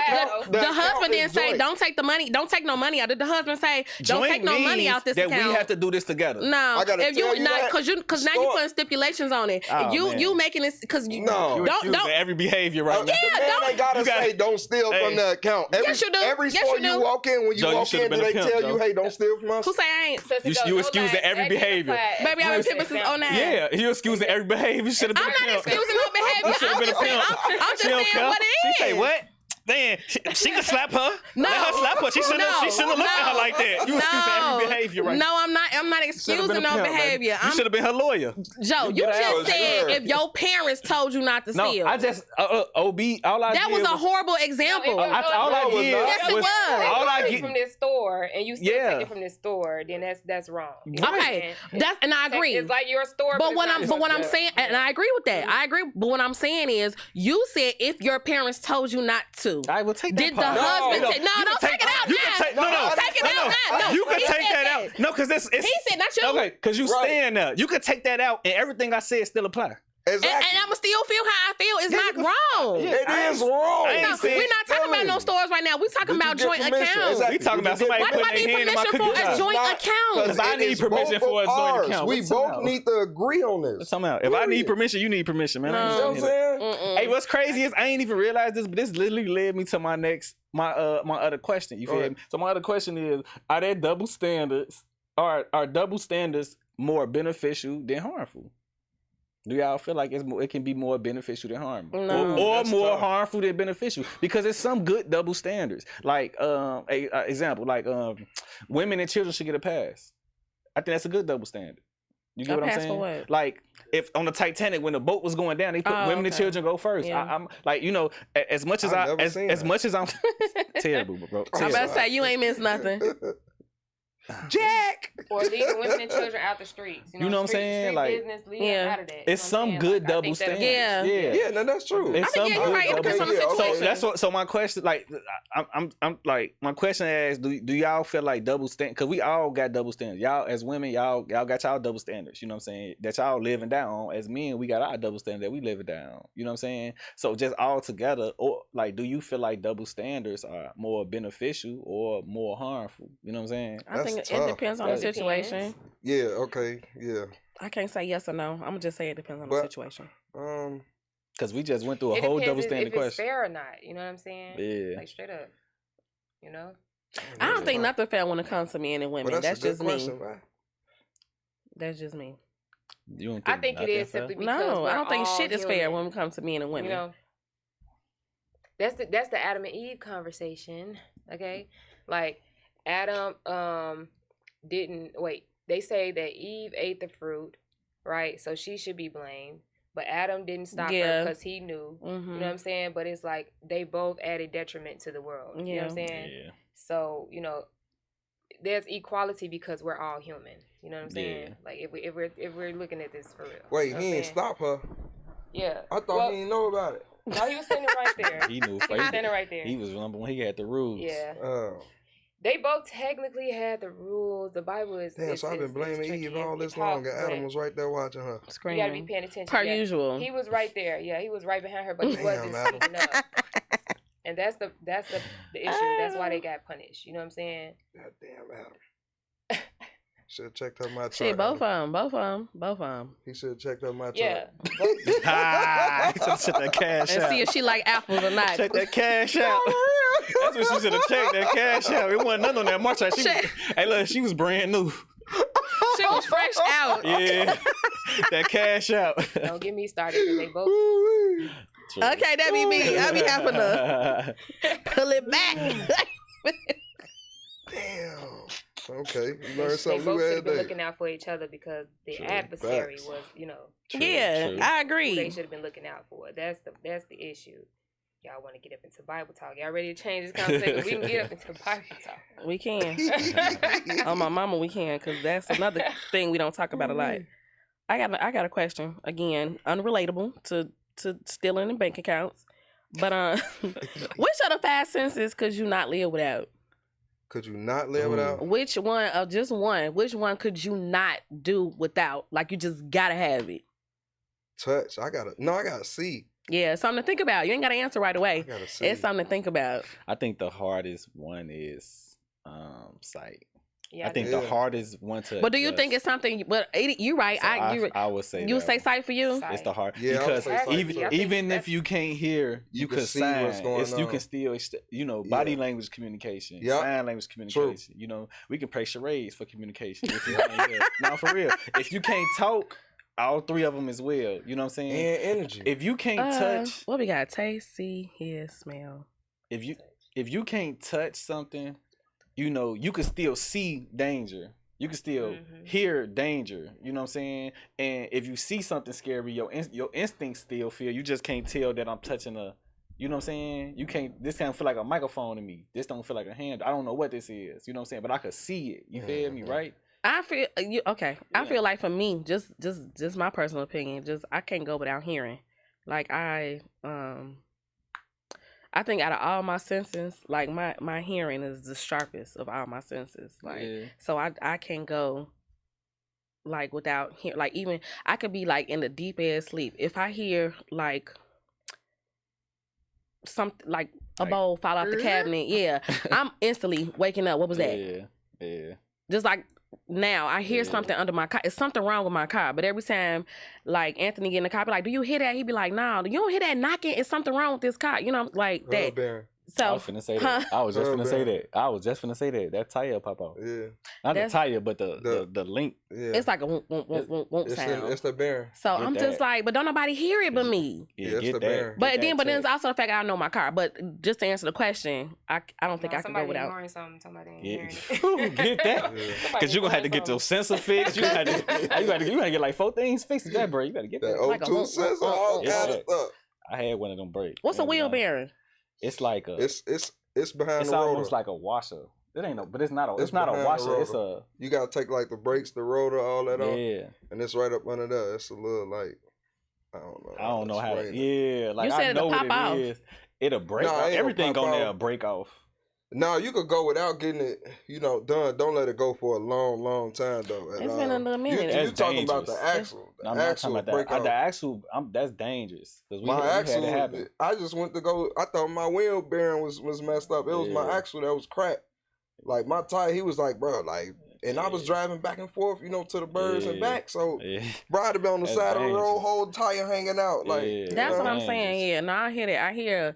The account husband is didn't say joint. don't take the money, don't take no money out. Did the husband say don't Joint take no money means out this that account? we have to do this together. No, I gotta if you tell you not that. because now you Store- putting stipulations on it. Oh, you man. making this because you No. You don't excusing every behavior right now. The man don't- ain't gotta You gotta- say don't steal Hey. from the account. Yes, you do. Every Yes, store you do. you walk in, when you Joe, you walk should've in, been do a they pimp, tell Joe. you, hey, don't steal from us? who say I ain't. You excusing every behavior. Baby, I'm emphasis on that. Yeah, you excusing every behavior. You should have been I'm a not pimp. excusing no behavior. You should have I'm been a just saying, pimp. I'm just She don't saying care. what it is. She say what? Man, she can slap her. No. Let her slap her. She shouldn't have looked at her like that. You excusing every behavior right No, I'm not. I'm not excusing no behavior. You should have been her lawyer. Joe, you That just was said her. if your parents told you not to No, steal. I just OB. All I that did was a horrible example. all I No, it did was not. Yes, it was was. all I take get. from this store and you still Yeah. take it from this store, then that's wrong. Okay, that's and I agree. It's like your store, But it's what not I'm your but what I'm store. saying, and I agree with that. I agree. But what I'm saying is, you said if your parents told you not to. I will take that Did the part. husband No, take? No, you don't can take it out You now. can take no. Take it out now. No, You can he take said that out. No, because it's He said not you. okay. Because you Right. stand there. You can take that out, and everything I said still apply. And Exactly. I'ma still feel how I feel. It's Yeah, not you can- wrong. Yeah. It is wrong. I ain't No, saying- we're not talking about no Telling stores right now. We're talking Did you about get joint permission? accounts. Exactly. We talking about Did you somebody Why do I putting need their hand in my permission for cookie a jar. joint Not- account? Because I It need is permission both for a of joint ours. account. We What's up both now? need to agree on this. What's talking about? If I need permission, you need permission, man. No. I ain't You know what I'm saying saying? Hey, what's crazy is I ain't even realized this, but this literally led me to my other question. You feel Go ahead. me? So my other question is: are there double standards? Are double standards more beneficial than harmful? Do y'all feel like it can be more beneficial than harmful, No. or That's more tough. harmful than beneficial? Because there's some good double standards. Like a example, like women and children should get a pass. I think that's a good double standard. You get A what I'm pass saying? for what? Like if on the Titanic when the boat was going down, they put Oh, women and okay. children go first. Yeah. I'm like, you know, as much as I've never as seen as that. much as I'm terrible, bro. I'm Terrible. about to say you ain't missed nothing. Jack. Or leaving women and children out the streets. You know what I'm saying? Street Like, business, leave yeah. them out of that. It's You know what I'm some saying? good Like, I double think that standards. Yeah. Yeah. Yeah, no, that's true. It's I think, some yeah, you're good right. It double depends on the standards. So situation. that's what. So my question, like, I'm like, my question is, do y'all feel like double standard? Because we all got double standards. Y'all as women, y'all got y'all double standards. You know what I'm saying? That y'all living down. As men, we got our double standard that we living down. You know what I'm saying? So just all together, or like, do you feel like double standards are more beneficial or more harmful? You know what I'm saying? I think That's it tough. depends on the That situation. depends. Yeah, okay, yeah. I can't say yes or no. I'm gonna just say it depends on But- the situation. Because we just went through a It whole depends double standard if it's question. fair or not. You know what I'm saying? Yeah. Like straight up. You know? I don't think nothing fair when it comes to men and women. But That's a good just question, me. right? That's just me. You don't I think it nothing is fair? simply because No, we're I don't think all shit is fair human. when it comes to men and women. You know, that's the Adam and Eve conversation. Okay, like Adam didn't wait. They say that Eve ate the fruit, right? So she should be blamed. But Adam didn't stop her Yeah. because he knew. You Mhm. know what I'm saying? But it's like they both added detriment to the world. You know what I'm Yeah. saying? Yeah. So, you know, there's equality because we're all human. You know what I'm saying? Yeah. Like if we're looking at this for real. Wait, You know he what I'm ain't saying? stop her. Yeah. I thought Well, he didn't know about it. No, he was standing right there. He knew. He was first. standing right there. He was number one. He had the rules. Yeah. Oh, They both technically had the rules. The Bible is. damn! So I've been blaming tricky. Eve all It this long, and talks, Adam but was right there watching her. You gotta be Screaming. paying attention. Per Yeah. usual. He was right there. Yeah, he was right behind her, but he Damn, wasn't Adam. speaking up. And that's the issue. That's why they got punished. You know what I'm saying? God damn, Adam. Should have checked out my chart. Shit, both Adam. of them. He should have checked out my chart. Yeah. Ah, he should have checked that cash And out. see if she like apples or not. Check that cash out. That's what she should have checked. That cash out. It wasn't nothing on that march. She, Shit. hey, look, she was brand new. She was fresh out. Yeah, that cash out. Don't get me started because they both. Ooh-wee. Okay, that be me. I be having to pull it back. Damn. Okay, you They learned something both new should every have been day. looking out for each other because the True. adversary Facts. was, you know, True, Yeah, true. I who they agree. should have been looking out for. That's the issue. y'all want to get up into Bible talk. Y'all ready to change this conversation? We can get up into Bible talk. We can. On my mama, we can, because that's another thing we don't talk about a lot. I got a question, again, unrelatable to stealing in bank accounts. But which of the 5 senses could you not live without? Could you not live without? Which one of just one? Which one could you not do without? Like you just gotta have it. Touch. I gotta see. Yeah, something to think about. You ain't gotta answer right away. I gotta see. It's something to think about. I think the hardest one is sight. Yeah, I think the hardest one to. But do you think it's something? But you're right. So I would say you would say sight for you. Sight. It's the hard, Yeah, I would because say sight. even if you can't hear, you can see sign. what's going You on. can still, body language communication, Yep. sign language communication. We can play charades for communication. If you can't hear. Now, for real, if you can't talk, all 3 of them as well. You know what I'm saying? And energy. If you can't touch, What we got? Taste, see, hear, smell. if you can't touch something, you can still see danger. You can still hear danger. You know what I'm saying? And if you see something scary, your instincts still feel. You just can't tell that I'm touching a. You know what I'm saying? You can't. This can't feel like a microphone to me. This don't feel like a hand. I don't know what this is. You know what I'm saying? But I could see it. You feel me, right? I feel you okay. Yeah. I feel like for me, just my personal opinion, I can't go without hearing. Like I think out of all my senses, like my hearing is the sharpest of all my senses. Like so I can't go like without hearing. Like even I could be like in the deep ass sleep. If I hear like something like a bowl fall off the cabinet, yeah, I'm instantly waking up. What was that? Yeah. Just like now, I hear something under my car. It's something wrong with my car. But every time, like, Anthony get in the car, be like, do you hear that? He be like, no, you don't hear that knocking. It's something wrong with this car. You know, like that. Baron. So, I was finna say that. I was just finna say that. I was just finna say that. That tire pop out. Yeah. Not the tire, but the link. Yeah. it's like a won't sound. It's the Baron. So Get I'm just that. like, but don't nobody hear it but me. Yeah, it's get the that. Baron. But Get then that it's check. also the fact I know my car. But just to answer the question, I don't think I can go somebody without. ignoring somebody ain't Yeah. hearing it. Get that. Yeah. Because you're gonna have to get your sensor fixed. You gotta get like 4 things fixed. That bro, you gotta get That that. Like a O2 sensor, all Yeah. kind of stuff. I had one of them break. What's a wheel bearing? It's like a. It's behind It's the rotor. almost like a washer. It ain't no, but it's not a. It's It's not a behind the washer. It's a. rotor. You gotta take like the brakes, the rotor, all that off, Yeah. and it's right up under there. It's a little like I don't know. how to. explain it. Yeah, like You said I know it'll what pop off. it is. It'll break. Nah, off. it ain't Everything gonna on pop there off. break off. No, you could go without getting it, done. Don't let it go for a long time though. It's been a little minute. You That's talking about the dangerous. axle? The No, I'm not axle talking about break that. off. The axle, that's dangerous because we My had it axle, happen. I just went to go. I thought my wheel bearing was messed up. It was my Yeah. axle that was cracked. Like my tire, he was like, bro, like, and I was driving back and forth, to the birds and Yeah. back. So, Yeah. bro, I'd have been on the That's side of the road, dangerous. whole tire hanging out. Like, Yeah. That's what I'm Dangerous. saying. Yeah, no, I hear that. I hear,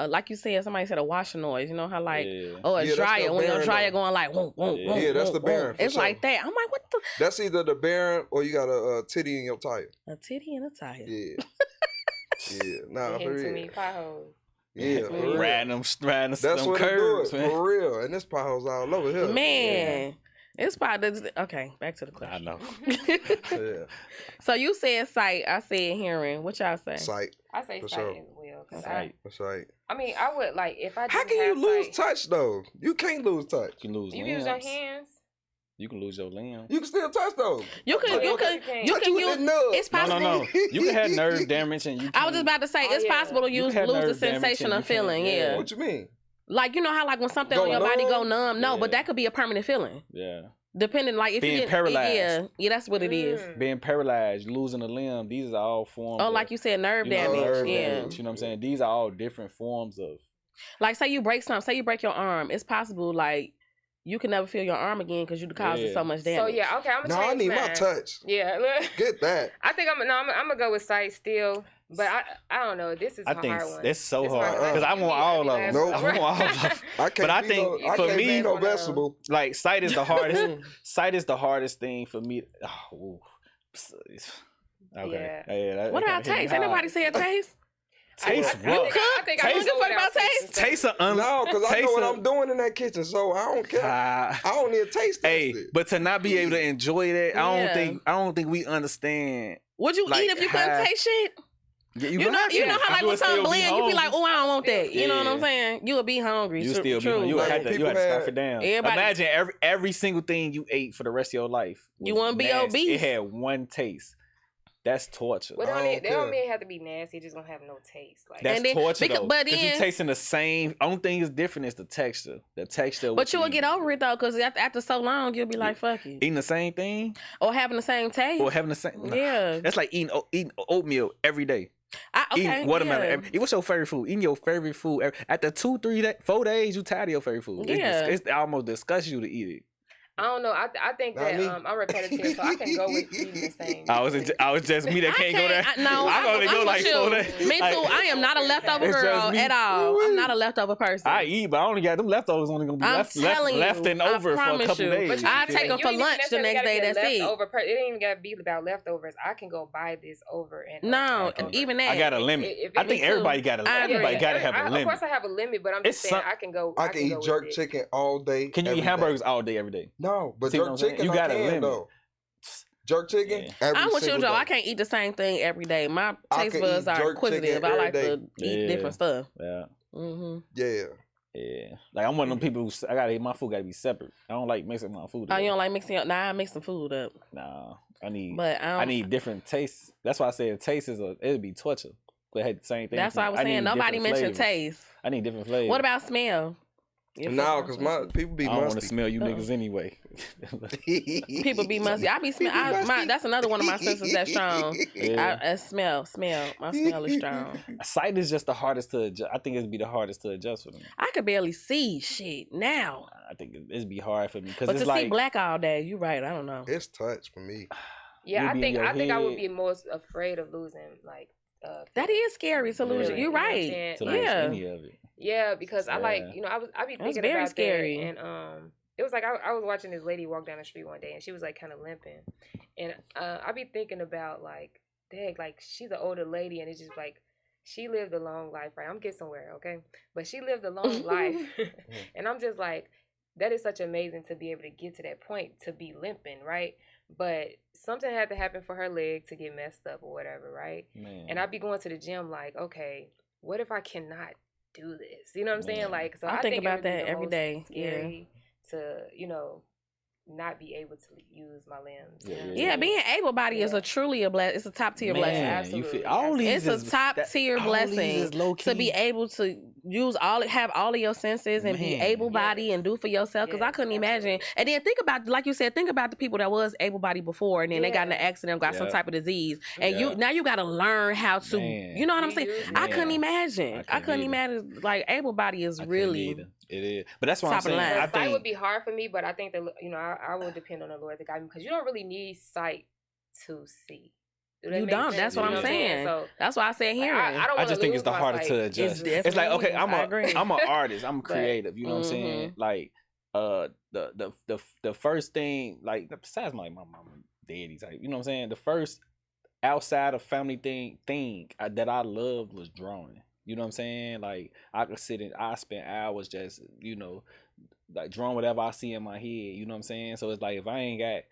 like you said, somebody said a washer noise. You know how like, Yeah. oh, a Yeah, that's dryer the when your bearing, dryer though. going like, whoom, whoom, Yeah. whoom, Yeah, that's the whoom, bearing, whoom. for It's like sure. that. I'm like, what the? That's either the bearing or you got a titty in your tire. A titty and a tire. Yeah. Yeah. Nah, Hitting for too real. many potholes. Yeah, for real. Riding them That's them what it do curves, it, man. for real. And this potholes all over here. Man, it's probably okay. Back to the I question. know. Yeah. So you said sight. I said hearing. What y'all say? Sight. I say For sight sure. as well. 'Cause Sight. That's right. I mean, I would like if I How didn't can you have lose sight, touch though? You can't lose touch. You can lose You limbs. use your hands. You can lose your limb. You can still touch though. You can. Okay, You okay, can. you can. You Touch can with use. the nub. It's No, possible. no. You can have nerve damage and you. I was just about to say Oh, it's yeah. possible to You use can have lose the nerve damage sensation and of you can- feeling. yeah. Yeah. What you mean? Like how like when something Go on your body go numb? numb. No, but Yeah. that could be a permanent feeling. Yeah. Depending like if Being you get paralyzed. Yeah, that's what it is. Being paralyzed, losing a limb, these are all forms. Oh, of, like you said, nerve damage. nerve Yeah. damage, you know what I'm saying? These are all different forms of. Like say you break something. Say you break your arm. It's possible like you can never feel your arm again because you caused it Yeah. so much So damage. yeah, okay, I'm No, gonna I change need mine. my touch. Yeah, look. Get that. I think I'm gonna go with sight still, but I don't know. This is I a think hard one. that's so This hard one- because I want all of them. Nope. I want all of them. I can't But I be think no, I for can't me- be no Wanna- vegetable. Like sight is the hardest. Sight is the hardest thing for me. Oh, ooh. Okay. Yeah, that- What that about kinda hit me taste? Ain't hard. nobody said taste? Taste I what? think I Taste- go what without about taste? and stuff. Taste a No, because I know taste what a- I'm doing in that kitchen, so I don't care. I don't need a taste. Hey, test it. but to not be able to enjoy that, Yeah. I don't think we understand. Would you Like, eat if you couldn't how- taste shit? Yeah, You know how like You when would still something be blend, you be like, hungry. oh, I don't want want that. You know what I'm Yeah. saying? You would be hungry. You True, still be true, you Like, had when to people scarf had- it down. Everybody- Imagine every single thing you ate for the rest of your life. You was wouldn't be nasty. obese. It had one taste. That's torture. But I they don't don't care. mean it have to be nasty. It just gonna have no taste. Like That's And then- torture because- though. but Because you then- tasting the same. Only thing is different is the texture. The texture. of But what you will eat. get over it though, because after so long, you'll be like, fuck you. Eating the same thing Or having the same taste. or having the same. Nah. Yeah. That's like eating oatmeal every day. Okay, Eating watermelon. yeah. What's your favorite food? Eating your favorite food. After 2, 3 days, 4 days, you tired of your favorite food. Yeah. It's almost disgusts you to eat it. I don't know. I think Not that me. I'm repetitive, so I can go with eating the same. I was just me that can't go there. No, I only go I'm like with 4 you. days. Me too. Like, I am not a leftover It's just girl me. at all. I'm not a leftover person. I eat, but I only got them leftovers only gonna be I'm left telling left you, and I over for a promise couple you. days. But you I feel take me? them for lunch the next day, that's it. it ain't even gotta be about leftovers. I can go buy this over and No, over and over. even that. I got a limit. If I it think is- everybody got a I limit. agree. Everybody gotta have a Of limit. course, I have a limit, but I'm just It's saying some- I can go. I can go eat with jerk it. chicken all day. Can you eat every day. hamburgers all day, every day? No, but See what jerk I'm saying? chicken You I got a can limit. though. Jerk chicken. Yeah. Every I'm with you, single Joe. day. I can't eat the same thing every day. My I taste can buds eat are jerk inquisitive. chicken I every like day. to eat Yeah. different stuff. Yeah. Hmm Yeah. Yeah. Like I'm one of them people who I gotta eat my food gotta be separate. I don't like mixing my food. Oh, you together. don't like mixing up? Nah, I mix some food up, Nah. I need but I need different tastes. That's why I said taste it'd be torture. But had the same thing. That's for what I me. was saying. need Nobody different mentioned flavors. taste. I need different flavors. What about smell? Your No, food- because my people be I don't want to musty. smell you Uh-uh. niggas anyway. People be musty. I be smell. People musty. That's another one of my senses that's strong. Yeah. I smell. My smell is strong. Sight is just the hardest to adjust. I think it'd be the hardest to adjust for me. I could barely see shit now. I think it'd be hard for me because But it's to like see black all day, you right. I don't know. It's touch for me. Yeah, You'll I be in think your I would head. be most afraid of losing like. That is scary, Solution. Yeah. You're You know what I'm right. saying? to Like, lose Yeah. any of it. Yeah, because I like, Yeah. you know, I be That was thinking very about scary. that, and it was like I was watching this lady walk down the street one day, and she was like kind of limping, and I be thinking about like, dang, like she's an older lady, and it's just like she lived a long life, right? I'm getting somewhere, okay, but she lived a long life, and I'm just like, that is such amazing to be able to get to that point to be limping, right? But something had to happen for her leg to get messed up or whatever, right? Man. And I'd be going to the gym like, okay, what if I cannot do this? You know what I'm saying? Man. Like, so I I think think about it would be that the every most day, yeah. Scary to, you know, not be able to use my limbs. Yeah, you know? Yeah, being able body is Yeah. a truly a blessing. It's a top tier blessing. Man, Absolutely, you feel all these It's a is- top that- tier all these blessing is low to be key. able to have all of your senses and be Man. able body and do for yourself. Because I Yes, couldn't imagine. absolutely. And then think about, like you said, think about the people that was able body before and then they got in an Yeah. accident, got some Yeah. type of disease, and Yeah. you now you got to learn how to. Man. You know what I'm You saying? do. I couldn't Man. imagine. I couldn't imagine like able body is I couldn't really. either. It is, but that's what top I'm of saying. the line. I Sight would think be hard for me, but I think that, you know, I would depend on the Lord to guide me because you don't really need sight to see. Do that You make don't. sense? That's You what know I'm I'm saying. So That's why I said like, hearing. I don't I wanna just think lose it's the my hardest to sight. adjust. It's It's like, okay, definitely- I agree. I'm an artist. I'm But- creative. You know what I'm saying? Like, the first thing, like, besides my mama, daddy type, you know what I'm saying? The first outside of family thing that I loved was drawing. You know what I'm saying? Like, I spend hours just, you know, like drawing whatever I see in my head. You know what I'm saying? So it's like, if I ain't got,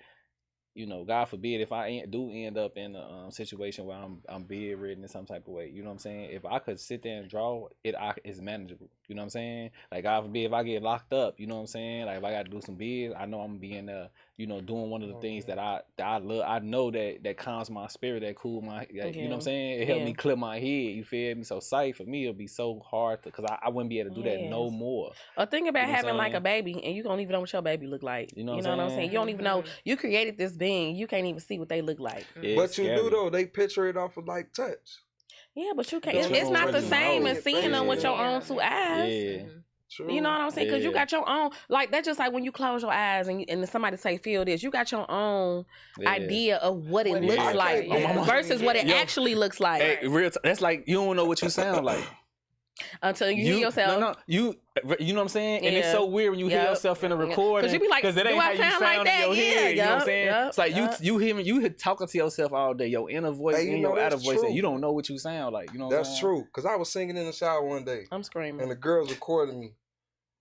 you know, God forbid, if I do end up in a situation where I'm bedridden in some type of way, you know what I'm saying? If I could sit there and draw, it's manageable. You know what I'm saying? Like, God forbid, if I get locked up, you know what I'm saying? Like, if I got to do some bids, I know I'm gonna be in there, you know, doing one of the things that I love. I know that calms my spirit, that cool my, you know what I'm saying? It helped me clear my head. You feel me? So sight for me, it'll be so hard because I wouldn't be able to do that no Yes. more. Or think about You know what I'm having like a saying? baby and you don't even know what your baby look like. You know what what I'm I'm saying? saying? You don't even know Mhm. you created this being. You can't even see what they look like. Yeah, But it's you scary. do though. They picture it off of like touch. Yeah, but you can't. But It's, you it's don't not the really same know. as seeing them with your Yeah. own two eyes. Yeah. Mhm. True. You know what I'm saying? Because you Yeah. got your own, like, that's just like when you close your eyes and somebody say, feel this. You got your own Yeah. idea of what it What it looks is. like Yeah. versus what it Yo. actually looks like Hey, that's like you don't know what you sound like. until you hear yourself. No, you know what I'm saying? And it's Yeah. so weird when you hear Yep. yourself in a Yeah. recording. 'Cause you be like, it do ain't I how you sound sound like in that? your Yeah, head. You know what I'm yup, saying? yup, It's like yup. you talking to yourself all day, your inner voice Hey, you and know, your outer that's voice, true. and you don't know what you sound like. You know what I'm That's saying? true. Cause I was singing in the shower one day, I'm screaming. and the girls recorded me.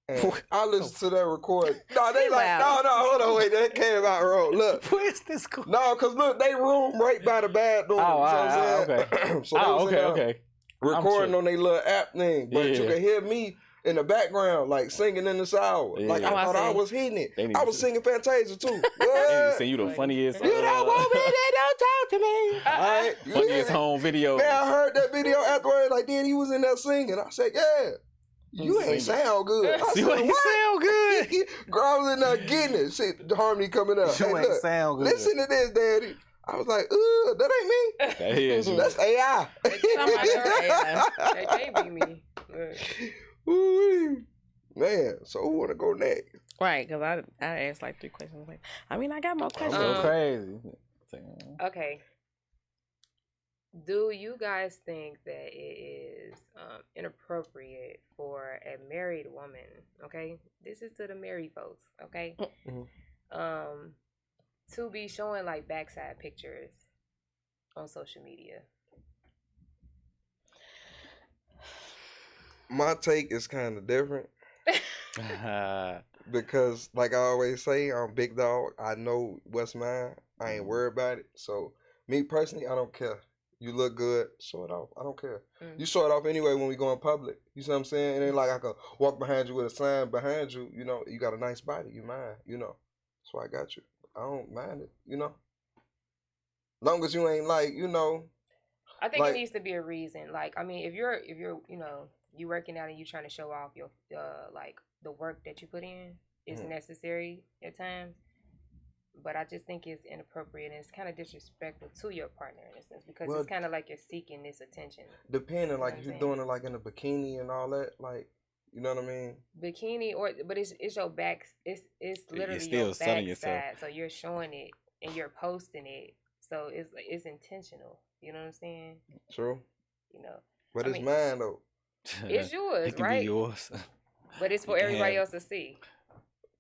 And I listened to that record. No, they Chill like, out. no, hold on, wait, that came out wrong. Look, Where's this going? no, cause look, they room right by the bathroom. Oh, you know what I'm saying? okay. So they was in there. Okay. recording on their little app thing, but you Yeah. can hear me in the background, like singing in the shower. Yeah. Like I Oh, I thought I see. was hitting it. They need I to was see- singing Fantasia too. They What? say you the funniest. You don't want me, then don't talk to me. Alright, Funniest yeah. home video. Man, I heard that video afterwards. Like, then he was in there singing. I said, yeah. You ain't sound good. I You said, ain't what? sound good. Girl, I was in there getting it. Shit, the harmony coming up. You Hey, ain't look, sound good. listen to this, daddy. I was like, that ain't me. That is you. That's AI. That can't be me. Ooh-wee. Man, so who want to go next? Right, because I asked like 3 questions. Like, I mean, I got more questions. So crazy. Okay. Do you guys think that it is inappropriate for a married woman? Okay, this is to the married folks. Okay, to be showing like backside pictures on social media. My take is kind of different because, like I always say, I'm big dog. I know what's mine. I ain't worried about it. So, me personally, I don't care. You look good, show it off. I don't care. You show it off anyway when we go in public. You see what I'm saying? It ain't like I could walk behind you with a sign behind you. You know, you got a nice body. You mine. You know, that's why I got you. I don't mind it. You know, long as you ain't like, you know. I think like, it needs to be a reason. Like, I mean, if you're you know, you working out and you trying to show off your like the work that you put in is necessary at times. But I just think it's inappropriate and it's kind of disrespectful to your partner in a sense because it's kind of like you're seeking this attention. Depending, like if you're doing it like in a bikini and all that, like, you know what I mean? Bikini but it's your back. It's literally still your selling backside. So you're showing it and you're posting it. So it's intentional. You know what I'm saying? True. You know. But it's mine though. It's yours, it can right? be yours. But it's for everybody else to see.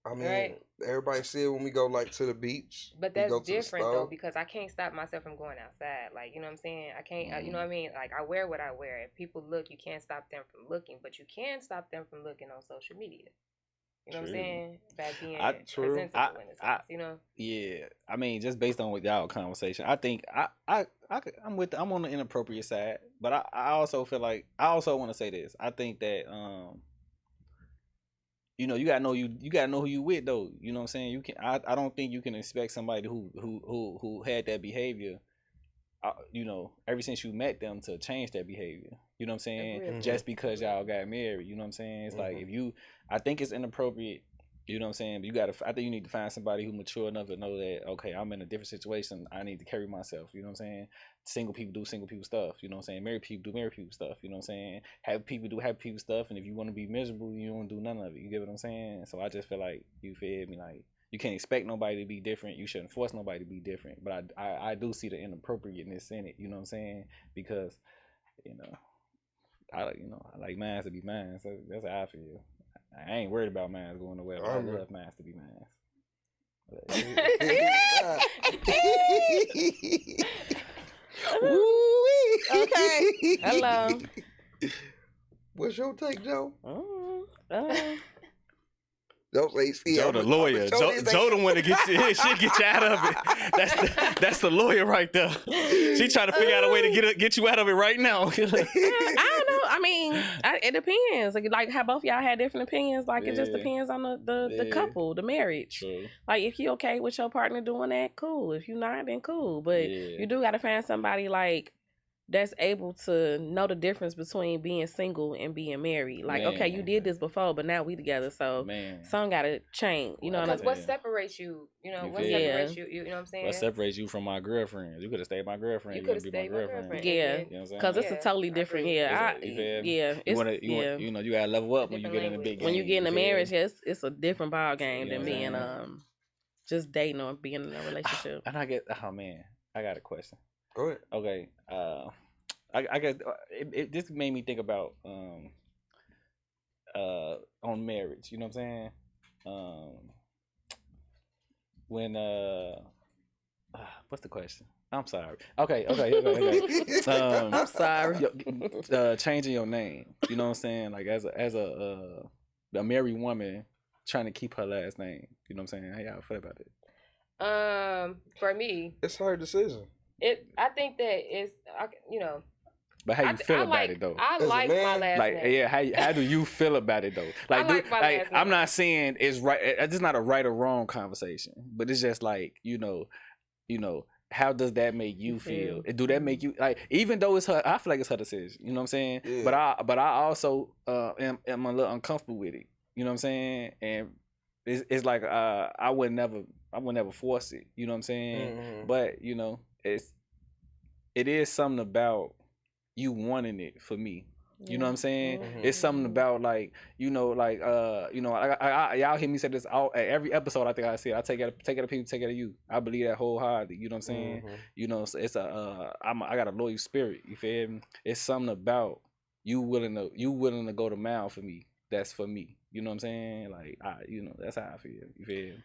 I mean, everybody see it when we go like to the beach. But that's different though because I can't stop myself from going outside. Like, you know what I'm saying? I can't, you know what I mean? Like, I wear what I wear. If people look, you can't stop them from looking, but you can stop them from looking on social media. You know what I'm saying? By being presentable in a sense, you know? Yeah. I mean, just based on what y'all conversation, I think I'm on the inappropriate side, but I also feel like I also want to say this. I think that you know, you gotta know who you with though. You know what I'm saying? You can I don't think you can expect somebody who had that behavior, you know, ever since you met them to change that behavior. You know what I'm saying? Just because y'all got married. You know what I'm saying? It's like I think it's inappropriate. You know what I'm saying? But I think you need to find somebody who mature enough to know that, okay, I'm in a different situation. I need to carry myself. You know what I'm saying? Single people do single people stuff. You know what I'm saying? Married people do married people stuff. You know what I'm saying? Happy people do happy people stuff. And if you want to be miserable, you don't do none of it. You get what I'm saying? So I just feel like, you feel me? Like, you can't expect nobody to be different. You shouldn't force nobody to be different. But I do see the inappropriateness in it. You know what I'm saying? Because, you know, I like mine to be mine. So that's how I feel. I ain't worried about mine going nowhere. I love mine to be mine. Okay. Hello. What's your take, Joe? Joe the lawyer. Joe the one to get you out of it. That's the lawyer right there. She trying to figure out a way to get you out of it right now. I don't know. I mean, it depends. Like how both y'all had different opinions. Like it just depends on the couple, the marriage. True. Like if you okay with your partner doing that, cool. If you not, then cool. But you do got to find somebody like that's able to know the difference between being single and being married. Like, okay, you did this before, but now we together, so some gotta change. You know what I'm saying? What separates you? You know, what separates you? You know what I'm saying? What separates you from my girlfriend? You could have stayed my girlfriend. You could have stayed my girlfriend. Yeah, you know what I'm saying? Because it's a totally different. You know, you gotta level up when you get in a big game. When you get in a marriage, it's a different ball game than being just dating or being in a relationship. And I get, oh man, I got a question. Go ahead. Okay. I guess this made me think about on marriage. You know what I'm saying? When what's the question? I'm sorry. Okay. I'm sorry. Changing your name. You know what I'm saying? Like as a married woman trying to keep her last name. You know what I'm saying? How y'all feel about it? For me, it's her decision. I think that it's, you know. but how you feel about like, it though? I As a like my man, last Like, name. yeah, how do you feel about it though? Like, like my last I'm name. not saying it's right. It's just not a right or wrong conversation, but it's just like how does that make you feel? Do that make you like? Even though it's her, I feel like it's her decision. You know what I'm saying? Yeah. But I also am a little uncomfortable with it. You know what I'm saying? And it's like I would never force it. You know what I'm saying? Mhm. But it is something about you wanting it for me. You know what I'm saying? Mhm. It's something about like y'all hear me say this all at every episode. I think I say I take it of people, take it of you. I believe that wholeheartedly. You know what I'm saying? Mhm. You know, so it's I got a loyal spirit. You feel me? It's something about you willing to go the mile for me. That's for me. You know what I'm saying? Like that's how I feel. You feel me?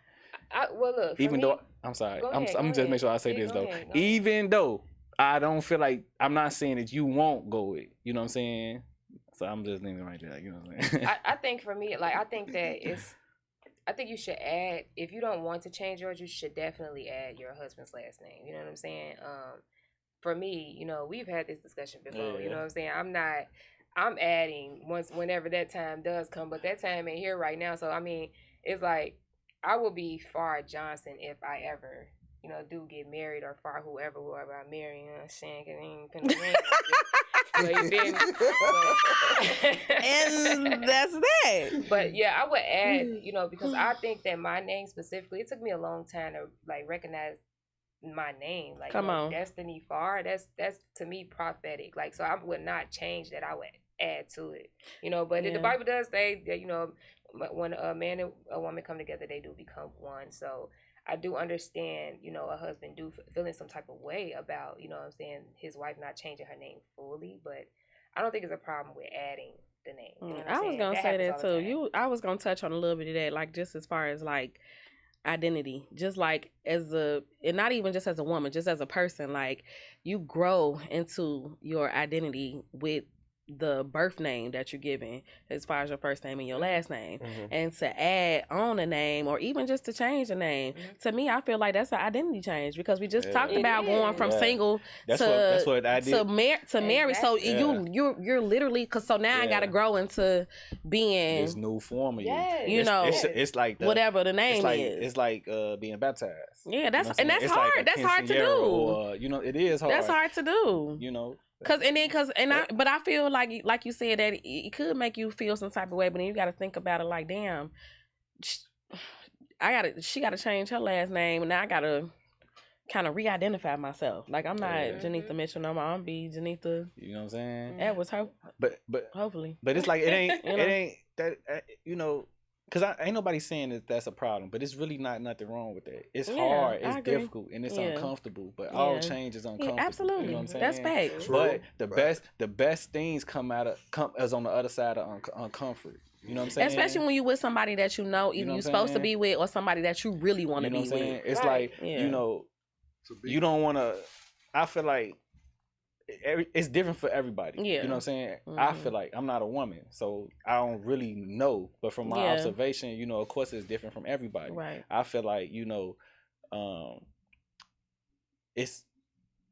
Well, look. Even me, though I'm sorry, go I'm ahead, I'm go just make sure I say ahead. this Go though. ahead. Even though I don't feel like I'm not saying that you won't go with. You know what I'm saying? So I'm just leaving right there. You know what I'm saying? I think for me, like, I think you should add, if you don't want to change yours, you should definitely add your husband's last name. You know what I'm saying? For me, we've had this discussion before. You know what I'm saying? I'm adding whenever that time does come, but that time ain't here right now. So I mean, it's like I will be Far Johnson if I ever, do get married, or Far whoever I marry. You know what I'm saying? 'Cause I ain't putting the ring on it. So you feel me? And that's that. But yeah, I would add, because I think that my name specifically, it took me a long time to like recognize my name. Like, Come on. Destiny Far, that's to me prophetic. Like, so I would not change that. I would add to it. But Yeah. the Bible does say that, when a man and a woman come together, they do become one. So I do understand, a husband feeling some type of way about, what I'm saying, his wife not changing her name fully, but I don't think it's a problem with adding the name. You know what I'm I was saying? gonna say happens that all the too. time. I was gonna touch on a little bit of that, like just as far as like identity, just like and not even just as a woman, just as a person, like you grow into your identity with the birth name that you're given as far as your first name and your last name. Mhm. And to add on a name or even just to change a name, to me I feel like that's an identity change, because we just talked It about going is. from single That's what I did. to marry. So Exactly. you're literally, because so now I gotta grow into being This new form of Yes. You know, it's like whatever the name is. It's like being baptized. Yeah, that's You know what I'm and that's saying? It's hard. like a That's hard to quinceañera, do. or it is hard. That's hard to do. But I feel like you said that it could make you feel some type of way, but then you got to think about it like, damn, she got to change her last name, and now I got to kind of re-identify myself. Like, I'm not Janitha Mitchell no more. I'm be Janitha. You know what I'm saying? Edwards, But hopefully. But it's like it ain't You know? it ain't that because ain't nobody saying that that's a problem, but it's really not nothing wrong with that. It's hard, I it's agree. difficult, and it's Yeah. uncomfortable. But all Yeah. change is Yeah, uncomfortable. absolutely. You know what I'm saying? That's facts. But True. the best things come as on the other side of uncomfort. You know what I'm saying? Especially when you with somebody that you know, either know you're what I'm supposed to saying? be with or somebody that you really want to You know be what I'm saying? with. It's Right. like Yeah. you don't want to. I feel like it's different for everybody. Yeah. You know what I'm saying? I Mhm. feel like I'm not a woman, so I don't really know. But from my Yeah. observation, of course, it's different from everybody. Right. I feel like it's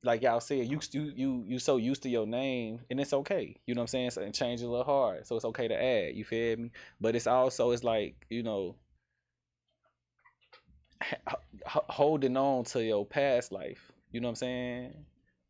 like y'all said, you so used to your name, and it's okay. You know what I'm saying? So, and change a little hard, so it's okay to add. You feel me? But it's like holding on to your past life. You know what I'm saying?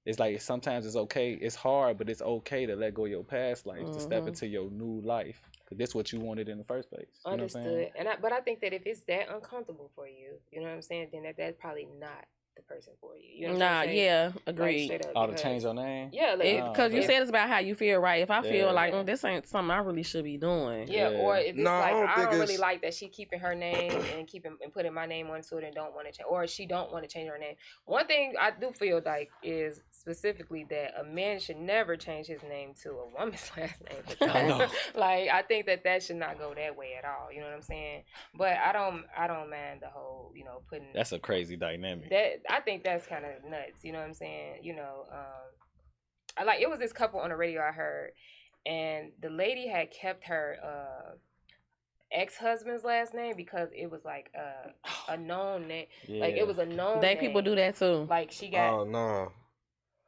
It's like sometimes it's okay. It's hard, but it's okay to let go of your past life to step into your new life. Cause that's what you wanted in the first place. You know what I'm saying? Understood. But I think that if it's that uncomfortable for you, you know what I'm saying, then that's probably not the person for you. You know what I'm saying? Yeah, Like, agreed. straight up, To because- change your name? Yeah, Because you okay. said it's about how you feel, right? If I feel Yeah. like this ain't something I really should be doing. Yeah, or if it's No, I like don't I think don't really it's- like that she keeping her name and putting my name onto it and don't want to change, or she don't want to change her name. One thing I do feel like is specifically that a man should never change his name to a woman's last name. I know. Like, I think that should not go that way at all. You know what I'm saying? But I don't mind the whole putting That's a crazy dynamic. that. I think that's kind of nuts. You know what I'm saying? I like, it was this couple on the radio I heard, and the lady had kept her ex-husband's last name because it was like a known name. Like, it was a known They name. people do that too. Like, she got Oh no.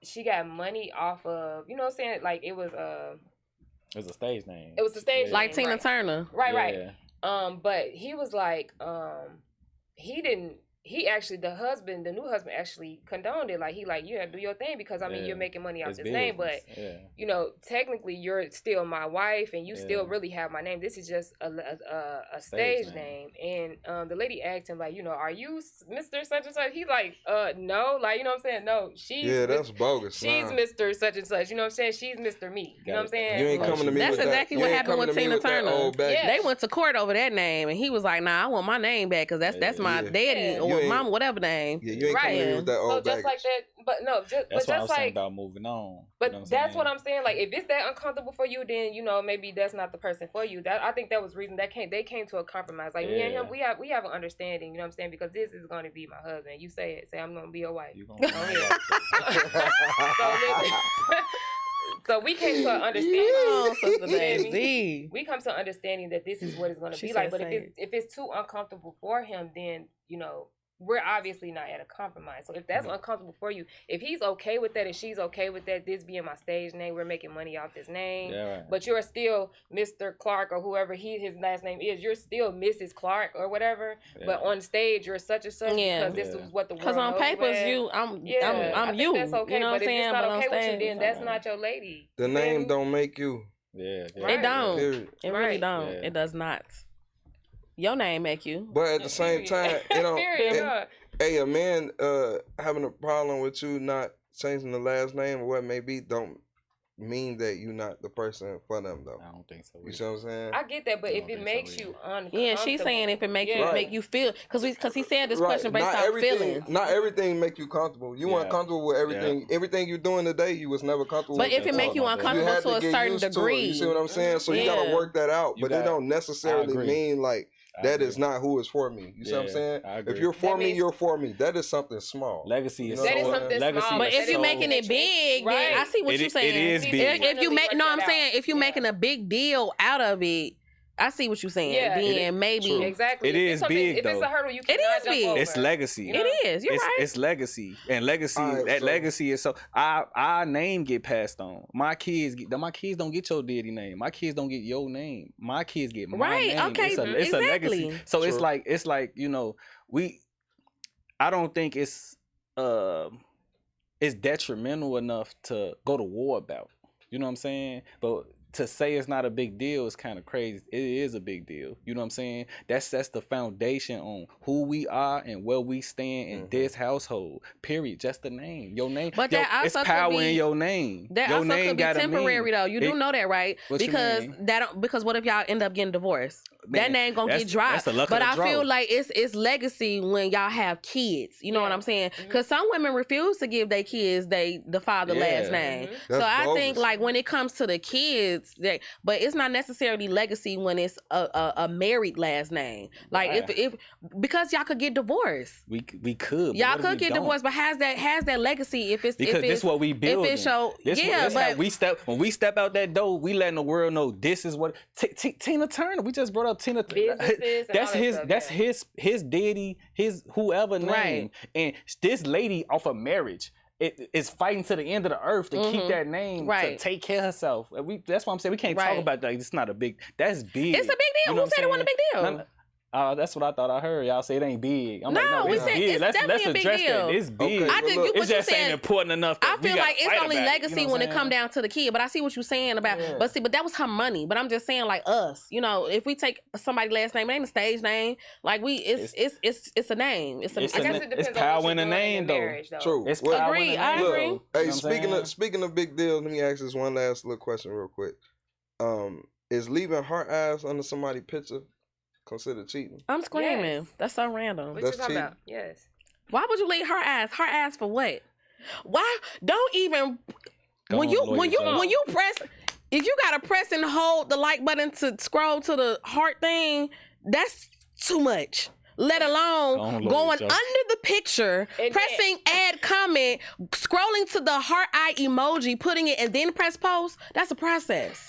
she got money off of, you know what I'm saying? Like, it was a stage name. It was a stage Like name, Tina right. Turner. Right. Yeah. But he was like, the new husband actually condoned it. Like, you have to do your thing because, I mean, you're making money off It's this name, but, you know, technically you're still my wife and you still really have my name. This is just a stage name. And the lady asked him, like, you know, are you Mr. Such and Such? He's like, no. Like, you know what I'm saying? No, she's that's bogus. She's Mr. Such and Such. You know what I'm saying? She's Mr. Me. You know what I'm saying? You ain't coming to me That's with exactly that. what You ain't happened coming with to me Tina that Turner. old baggage. Yeah. They went to court over that name, and he was like, "Nah, I want my name back because that's my daddy or You mom, whatever name." Yeah, you ain't coming to me with that So old just baggage. like that, but no, just That's what I just was like saying about moving on. But You know what I'm that's saying? what I'm saying. Like, if it's that uncomfortable for you, then, you know, maybe that's not the person for you. That I think that was reason they came to a compromise. Like, me and him, we have an understanding. You know what I'm saying? Because this is going to be my husband. You say it. Say I'm going to be your wife. You gonna So we came to an understanding. Oh, Sister You hear me? Daisy. We come to an understanding that this is what it's going to She be said like. But say if it's too uncomfortable for him, then, you know, we're obviously not at a compromise. So if that's uncomfortable for you, if he's okay with that and she's okay with that, this being my stage name, we're making money off this name, but you're still Mr. Clark or whoever his last name is, you're still Mrs. Clark or whatever, but on stage you're such and such because this is what the world Because on knows papers, I'm you. That's okay, You know what I'm but if saying? it's not But on okay with you, stage, then that's not your lady. The name don't make you. It don't. Period. It really don't. It does not. Your name make you. But at the same time, you know, hey, a man having a problem with you not changing the last name or what it may be don't mean that you're not the person for them though. I don't think so. You see what I'm saying? I get that, but if it makes you uncomfortable. Yeah, she's saying if it makes you make you feel because he said this question based not on everything, feelings. Not everything make you comfortable. You weren't comfortable with everything. Everything you're doing today, you was never comfortable but with. if it make you uncomfortable to a certain degree. You see what I'm saying? So you gotta work that out. But it don't necessarily mean like that is not who is for me. You see what I'm saying? If you're for me, you're for me. That is something small. Legacy is that is something small. But if you're making it big, then I see what you're saying. It is big. If you make, no, I'm saying if you're making a big deal out of it, I see what you're saying. Yeah, then maybe exactly. It is big if though. If it's a hurdle, you it is big. over. It's legacy. It is. You're right. It's legacy, and legacy. Legacy is so. Our name get passed on. My kids don't get your daddy name. My kids don't get your name. My kids get my name. Okay. It's a legacy. So it's like you know I don't think it's detrimental enough to go to war about. You know what I'm saying? But to say it's not a big deal is kind of crazy. It is a big deal. You know what I'm saying? That's the foundation on who we are and where we stand in this household. Period. Just the name. Your name. But that also it's power in your name. That your also name could be temporary though. You do know that, right? Because what if y'all end up getting divorced? That name gonna get dropped. But I feel like it's legacy when y'all have kids. You know what I'm saying? Because some women refuse to give their kids the father last name. So I think like when it comes to the kids, but it's not necessarily legacy when it's a married last name. Like if because y'all could get divorced. We could. Y'all could get divorced, but has that legacy if it's because this what we build. When we step out that door, we letting the world know this is what Tina Turner. We just brought up Tina. That's his daddy, his whoever name, and this lady off of marriage. It is fighting to the end of the earth to keep that name to take care of herself. That's why I'm saying we can't talk about that. It's not a big. That's big. It's a big deal. Who said it wasn't a big deal? That's what I thought I heard. Y'all say it ain't big. I'm it's big. it's let's definitely address a big deal. that. It's big. Okay, I think it just ain't important enough. I feel like it's only legacy you know when it come down to the kid. But I see what you're saying about. Yeah. But that was her money. But I'm just saying like us. You know, if we take somebody's last name, it ain't a stage name. Like it's a name. I guess it depends it's power in the name though. True. It's power in the name. I agree. Hey, speaking of big deals, let me ask this one last little question real quick. Is leaving heart eyes under somebody's picture considered cheating? I'm screaming. Yes. That's so random. What you talking about? Yes. Why would you leave her ass? Her ass for what? Why? Don't even when you press. If you gotta press and hold the like button to scroll to the heart thing, that's too much. Let alone going under the picture, pressing add comment, scrolling to the heart eye emoji, putting it, and then press post. That's a process.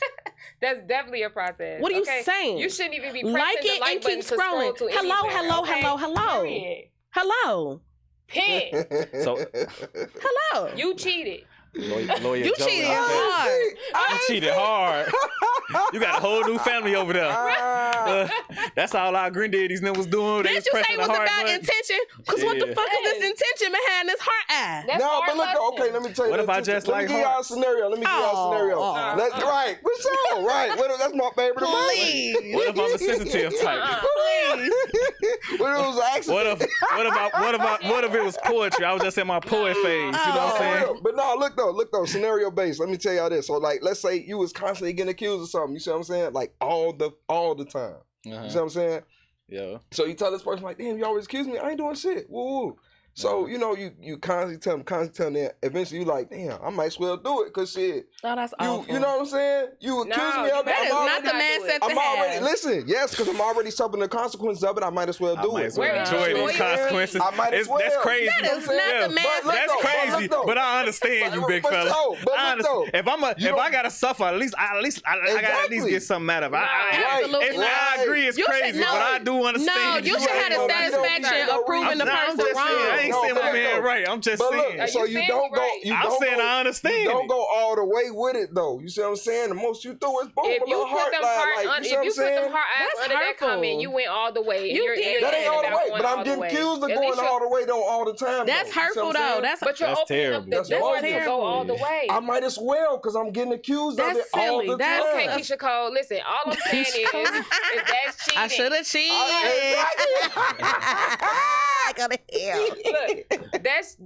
That's definitely a process. What are you saying? You shouldn't even be pressing like the it like and button keep scrolling. To Hello. Pin. So You cheated. Lawyer You Joe, cheated okay? hard. You cheated hard. You got a whole new family over there. That's all our granddaddies was doing. They Didn't you say it was hard about button. intention? Because what the Yeah. fuck is this intention behind this heart eye? That's No, hard but look, busting. okay, let me tell you. What if I this. just Let like me give y'all a hearts? scenario. Let me give y'all a scenario. Oh. Let's, right, for sure, right. That's my favorite. Please. What if I'm a sensitive type? Please. What if it was an accident? What if it was poetry? I was just in my poet phase. You know what I'm saying? But no, look though, scenario based. Let me tell y'all this. So like, let's say you was constantly getting accused of something. You see what I'm saying? Like all the time. You see what I'm saying? Yeah. So you tell this person like, damn, you always accuse me. I ain't doing shit. Woo woo. So you know you constantly tell them. Eventually you like, damn, I might as well do it because shit. Oh, that's awful. You know what I'm saying? You accuse me of it. That is I'm not the already- mindset to I'm already have. listen, yes, because I'm already suffering the consequences of it. I might as well do I might it. as well Where is enjoy your these loyalty? consequences. I might as well. That's crazy. That is not Yeah. the mindset. But That's look though, crazy, but look but I understand you, big But fella. so, but I look though, understand. you If I don't- gotta suffer, at least I gotta at least Exactly. get something out of it. Absolutely I agree, it's You should crazy, know- but I do No, understand. you should have the You don't- satisfaction of proving the I'm person just saying, I wrong. ain't No, saying but my look man though. right. I'm just But saying. look, so you you saying don't me go. right. You I'm don't saying go, I understand You don't it. go all the way with it though. You see what I'm saying? The most you do is boom, If a you little put heart them line. heart Like, under, you see what I'm if you put them saying? heart eyes That's under that hurtful. comment, you went all the way. and You you're did. That ain't all the about way, going but I'm all the getting way. accused of At going least all the way though all the time. That's though. You see hurtful what I'm though. saying? That's But you're That's opening terrible. up the That's door to terrible. go all the way. I might as well because I'm getting accused of That's it all silly. the That's- time. Okay, Keisha Cole, listen, all I'm saying is that's cheating. I should have cheated. I gotta hell. Look, that's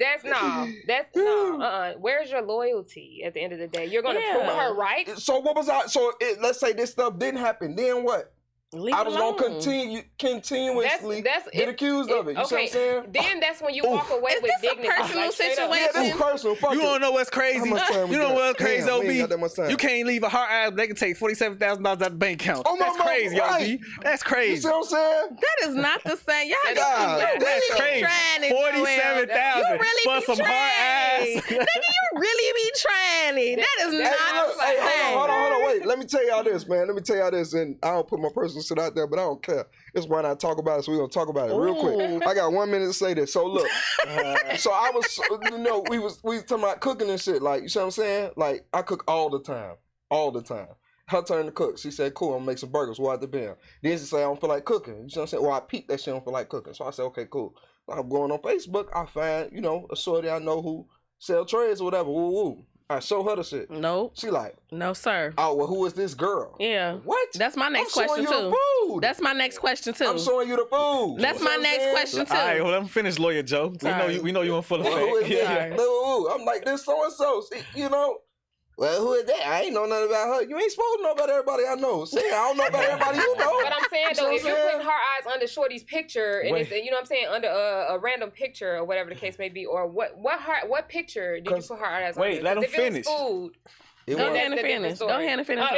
no. Where's your loyalty at the end of the day? You're gonna Yeah. prove her right. So what was I? So let's say this stuff didn't happen. Then what? Leave I it was alone. gonna continuously That's get accused of it. You see what I'm saying? Then that's when you walk away Is with this a dignity. personal straight up. situation? Yeah, this is personal. Fuck You it. wanna know what's crazy? How much time we You know got? what's crazy, Damn, we ain't got OB? that much time. You can't leave a heart eye. They can take $47,000 out of the bank account. Oh, my That's mama, crazy, right. OB. That's You crazy. see what I'm saying? That is not the same. Y'all That got is- you That's really crazy. be trying it. Joel. 47,000 You really for be some hard trying. ass. Nigga, you really be trying it. That is Hey, not look, the hey, same. hold on, wait. Let me tell y'all this, man. Let me tell y'all this, and I don't put my personal shit out there, but I don't care. It's why not talk about it, so we're gonna talk about it real quick. Ooh. I got 1 minute to say this. So look, so I was, we talking about cooking and shit. Like, you see what I'm saying? Like, I cook all the time. Her turn to cook. She said, cool, I'm gonna make some burgers. What the bam? Then she said, I don't feel like cooking. You see what I'm saying? Well, I peeped that she don't feel like cooking. So I said, okay, cool. I'm going on Facebook. I find, a shorty I know who sell trays or whatever. Woo woo. I show her the shit. Nope. She like, No, sir. oh, well, who is this girl? Yeah. What? That's my next I'm question, showing you too. the food. That's my next question, too. I'm showing you the food. That's You my know what I'm next saying? question, too. All right, well, let me finish, Lawyer Joe. Sorry. We know you in full Well, who is effect. that? Sorry. Ooh, I'm like, this so-and-so. Well, who is that? I ain't know nothing about her. You ain't supposed to know about everybody I know. See, I don't know about everybody you know. But I'm saying You know though, what if you're I'm saying? putting her eyes under Shorty's picture, and Wait. it's, you know what I'm saying, under a random picture or whatever the case may be, or what picture did you 'Cause- put her eyes Wait, under? let 'Cause him if it finish. was food, It Go was- ahead and that's a different finish. Go story. ahead and finish. What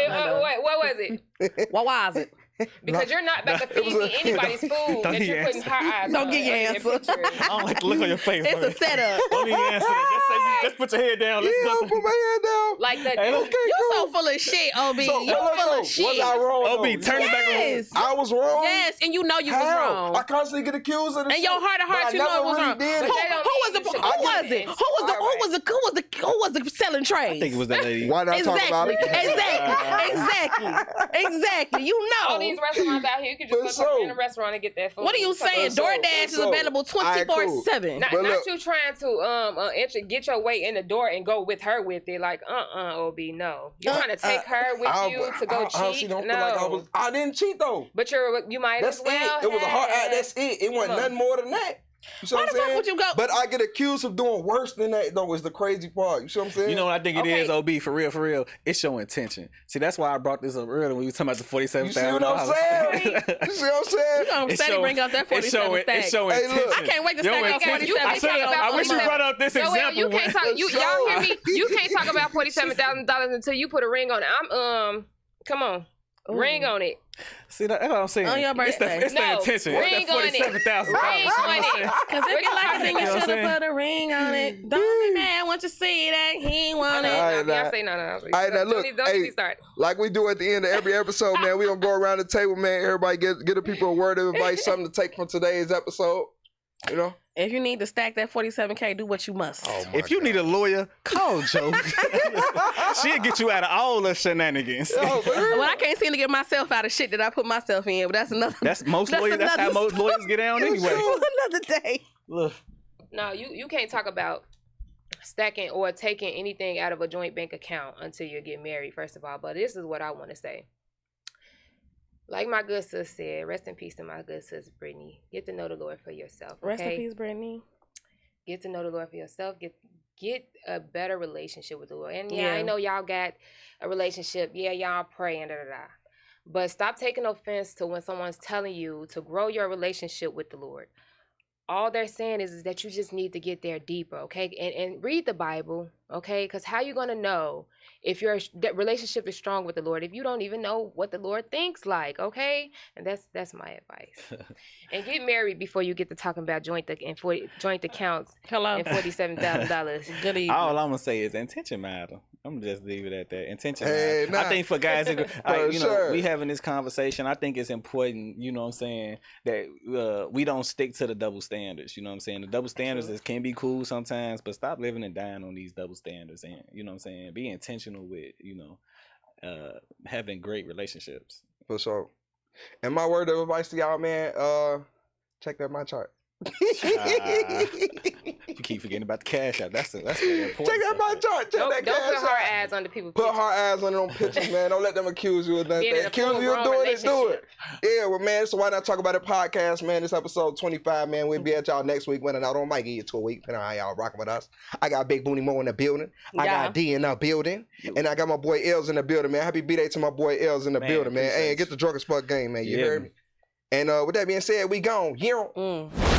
was it? What was it? Because you're not about to It was feed a- me anybody's food Don't that get you're your putting her eyes Don't on, get your under answer. picture. I don't like the look on your face. It's a setup. Don't even answer that. Just put your head down. Let's Yeah, go I'll put my head down. Like the Hey, look. Okay, You cool. so full of shit, OB. So, You well, full look, of shit. was I wrong? OB, though? turn it back on. Yes. I was wrong. Yes, and you know you was How? wrong. I constantly get accused of this. And your shit, heart of but hearts, I you know never it was really wrong. did Who it. was the? Who was the selling trays? I think it was that lady. Why not talk about Exactly. it? Exactly. You all know. these restaurants out here, you could But just go so- to a restaurant and get that food. What are you saying? So- DoorDash is so- available Alright, cool. 24/7. Not But look- you trying to get your way in the door and go with her with it. Like, OB, no. You're trying to take her with you to go I honestly cheat. don't No. feel like I didn't cheat though. But you might That's as well. it. It was a hard have- that's it. It wasn't Come on. nothing more than that. You see Why what the I'm fuck saying? would you go? But I get accused of doing worse than that though is the crazy part. You see what I'm saying? You know what I think it Okay. is, OB, for real? It's your intention. See, that's why I brought this up earlier when we were talking about the $47,000. You see what I'm saying? You see what I'm saying? You gonna steady bring up that 47 It's stacks. your Hey, look. intention. I can't wait to Your stack up intention. 47 I stacks. about I wish you 47. brought up this Joel, example. you can't talk. Y'all hear me? You can't talk about $47,000 until you put a ring on it. Come on, Ooh. ring on it. See, that's what I'm saying. On your birthday. It's the No, intention. ring It's that on it. $47,000. Ring on it. Cause if you like it, then you You know what I'm should saying? have put a ring on it. Don't be mad once you see that he ain't want No, it. Alright, no, nah. Beyonce, no. Alright, now look, Don't get hey. me started. Like we do at the end of every episode, man, we gonna go around the table, man. Everybody get the people a word of advice, something to take from today's episode. You know? If you need to stack that 47K, do what you must. Oh my If you need a lawyer, call Joe. She'll get you out of all the shenanigans. Oh, Well, I can't seem to get myself out of shit that I put myself in, but that's another. That's most lawyers. That's how most lawyers get down anyway. Another day. Look, No, you can't talk about stacking or taking anything out of a joint bank account until you get married, first of all. But this is what I want to say. Like my good sis said, rest in peace to my good sis Brittany. Get to know the Lord for yourself. Okay? Rest in peace, Brittany. Get to know the Lord for yourself. Get a better relationship with the Lord. And yeah, Yeah. I know y'all got a relationship. Yeah, y'all pray and da da da. But stop taking offense to when someone's telling you to grow your relationship with the Lord. All they're saying is that you just need to get there deeper, okay? And read the Bible, okay? Because how you going to know if your relationship is strong with the Lord if you don't even know what the Lord thinks like, okay? And that's my advice. And get married before you get to talking about joint accounts Hello. and $47,000. Good evening. all I'm gonna say is intention matter. I'm gonna just leave it at that. Intention Hey, matter. nah. I think for guys, that, For you know, sure. we having this conversation. I think it's important. You know what I'm saying, that we don't stick to the double standards. You know what I'm saying. The double standards can be cool sometimes, but stop living and dying on these double standards. And you know what I'm saying. Be intentional with having great relationships. For sure. And my word of advice to y'all, man, check that my chart. You keep forgetting about the cash out. That's really important. Check that my chart. Check Don't that put cash hard out. ads on the people. Put hard eyes on them pictures, man. Don't let them accuse you of nothing. Being in a Accuse you of full-grown doing it, do it. relationship. Yeah, well, man, so why not talk about it podcast, man? This episode 25, man. We'll be at y'all next week. When I might give you 2 weeks, depending on how y'all rocking with us. I got Big Boonie Mo in the building. I Yeah. got D in the building. And I got my boy Els in the building, man. Happy B-Day to my boy Els in the Man, building, man. appreciate Hey, you. get the drunk as fuck game, man. You Yeah. heard me? And with that being said, we gone. Yeah.